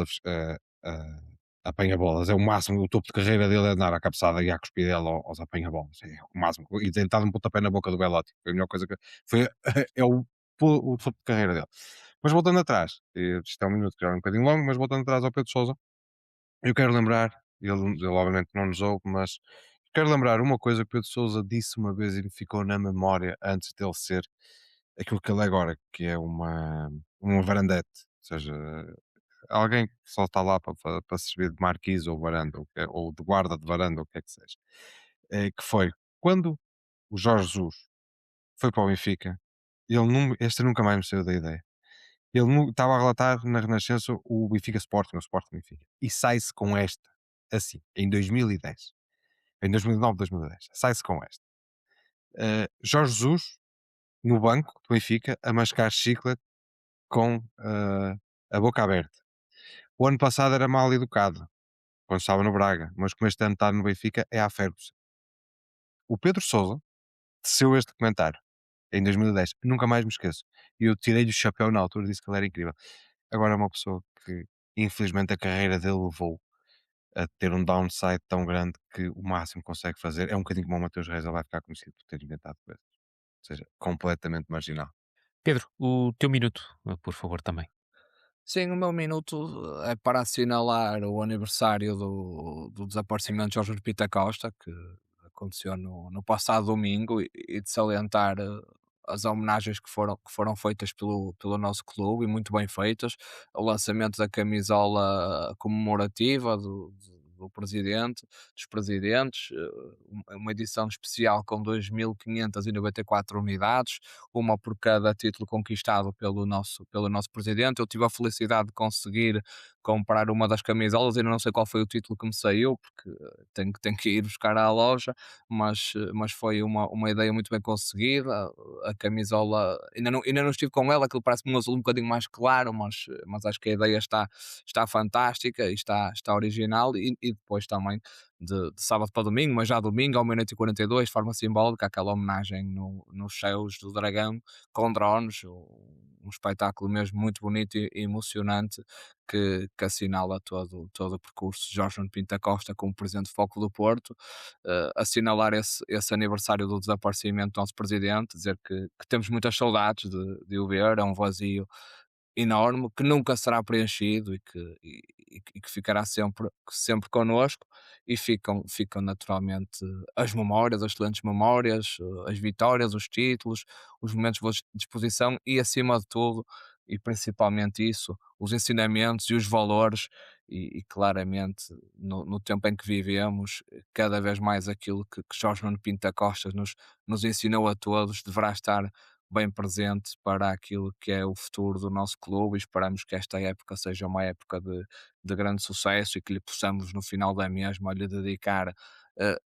a apanha-bolas. É o máximo, o topo de carreira dele é dar a cabeçada e a cuspidela aos apanha-bolas. É o máximo. E tentar um pontapé na boca do Belotti. Foi a melhor coisa que. Foi, é o topo de carreira dele. Mas voltando atrás, isto é um minuto que já é um bocadinho longo, mas voltando atrás ao Pedro Sousa, eu quero lembrar, ele obviamente não nos ouve, mas quero lembrar uma coisa que Pedro Sousa disse uma vez e me ficou na memória antes dele ser aquilo que ele é agora, que é uma varandete, ou seja, alguém que só está lá para servir de marquise ou varanda, ou de guarda de varanda, ou o que é que seja. Que foi, quando o Jorge Jesus foi para o Benfica, este nunca mais me saiu da ideia. Ele estava a relatar na Renascença o Benfica Sporting, o Sporting Benfica, e sai-se com esta, assim, em 2010. Em 2009, 2010. Sai-se com esta. Jorge Jesus, no banco do Benfica, a mascar chiclete com a boca aberta. O ano passado era mal educado, quando estava no Braga, mas como este ano está no Benfica, é à Ferguson. O Pedro Sousa teceu este comentário em 2010, nunca mais me esqueço. E eu tirei-lhe o chapéu na altura, disse que ele era incrível. Agora é uma pessoa que, infelizmente, a carreira dele levou a ter um downside tão grande que o máximo que consegue fazer é um bocadinho como o Mateus Reis, ele vai ficar conhecido por ter inventado coisas. Ou seja, completamente marginal. Pedro, o teu minuto, por favor, também. Sim, o meu minuto é para assinalar o aniversário do desaparecimento de Jorge Pita Costa, que aconteceu no passado domingo, e de salientar as homenagens que foram feitas pelo nosso clube, e muito bem feitas. O lançamento da camisola comemorativa do presidente, dos presidentes, uma edição especial com 2.594 unidades, uma por cada título conquistado pelo nosso presidente. Eu tive a felicidade de conseguir comprar uma das camisolas, ainda não sei qual foi o título que me saiu, porque tenho que ir buscar à loja, mas foi uma ideia muito bem conseguida. A camisola, ainda não estive com ela, aquilo parece-me um azul um bocadinho mais claro, mas acho que a ideia está fantástica e está original. E depois também de sábado para domingo, mas já domingo, ao meia-noite e 42, de forma simbólica, aquela homenagem nos céus do Dragão, com drones, um espetáculo mesmo muito bonito e emocionante, que assinala todo o percurso de Jorge Nuno Pinto da Costa como presidente de Foco do Porto. Assinalar esse aniversário do desaparecimento do nosso presidente, dizer que temos muitas saudades de o ver, é um vazio enorme que nunca será preenchido, e que ficará sempre connosco, e ficam naturalmente as memórias, as excelentes memórias, as vitórias, os títulos, os momentos de boa disposição e, acima de tudo, e principalmente isso, os ensinamentos e os valores, e claramente no tempo em que vivemos, cada vez mais aquilo que Jorge Nuno Pinto da Costa nos ensinou a todos deverá estar bem presente para aquilo que é o futuro do nosso clube, e esperamos que esta época seja uma época de grande sucesso e que lhe possamos, no final da mesma, lhe dedicar eh,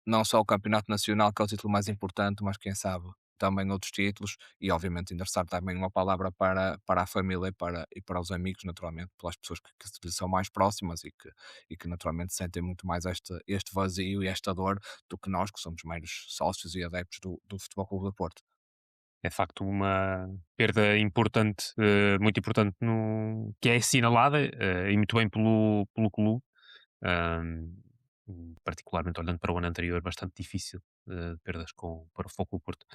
não só o Campeonato Nacional, que é o título mais importante, mas quem sabe também outros títulos, e obviamente endereçar também uma palavra para a família e para os amigos, naturalmente, pelas pessoas que lhe são mais próximas e que naturalmente sentem muito mais este vazio e esta dor do que nós, que somos meros sócios e adeptos do Futebol Clube do Porto. É de facto uma perda importante, muito importante, que é assinalada, e muito bem pelo clube. Ahm, Particularmente olhando para o ano anterior, bastante difícil, de perdas para o Foco do Porto.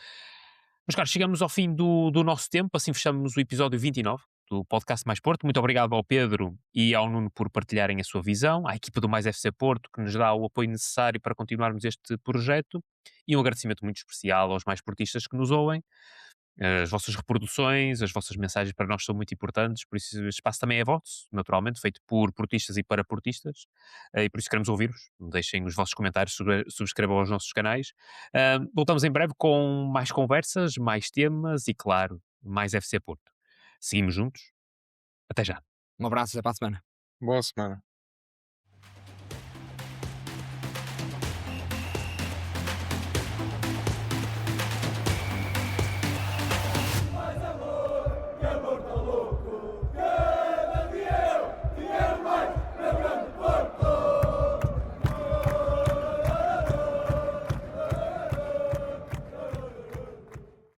Mas, claro, chegamos ao fim do nosso tempo, assim fechamos o episódio 29 do podcast Mais Porto. Muito obrigado ao Pedro e ao Nuno por partilharem a sua visão, à equipa do Mais FC Porto, que nos dá o apoio necessário para continuarmos este projeto, e um agradecimento muito especial aos mais portistas que nos ouvem. As vossas reproduções, as vossas mensagens para nós são muito importantes, por isso o espaço também é vosso, naturalmente, feito por portistas e para portistas, e por isso queremos ouvir-vos. Deixem os vossos comentários, subscrevam os nossos canais. Voltamos em breve com mais conversas, mais temas e, claro, mais FC Porto. Seguimos juntos. Até já. Um abraço, até para a semana. Boa semana.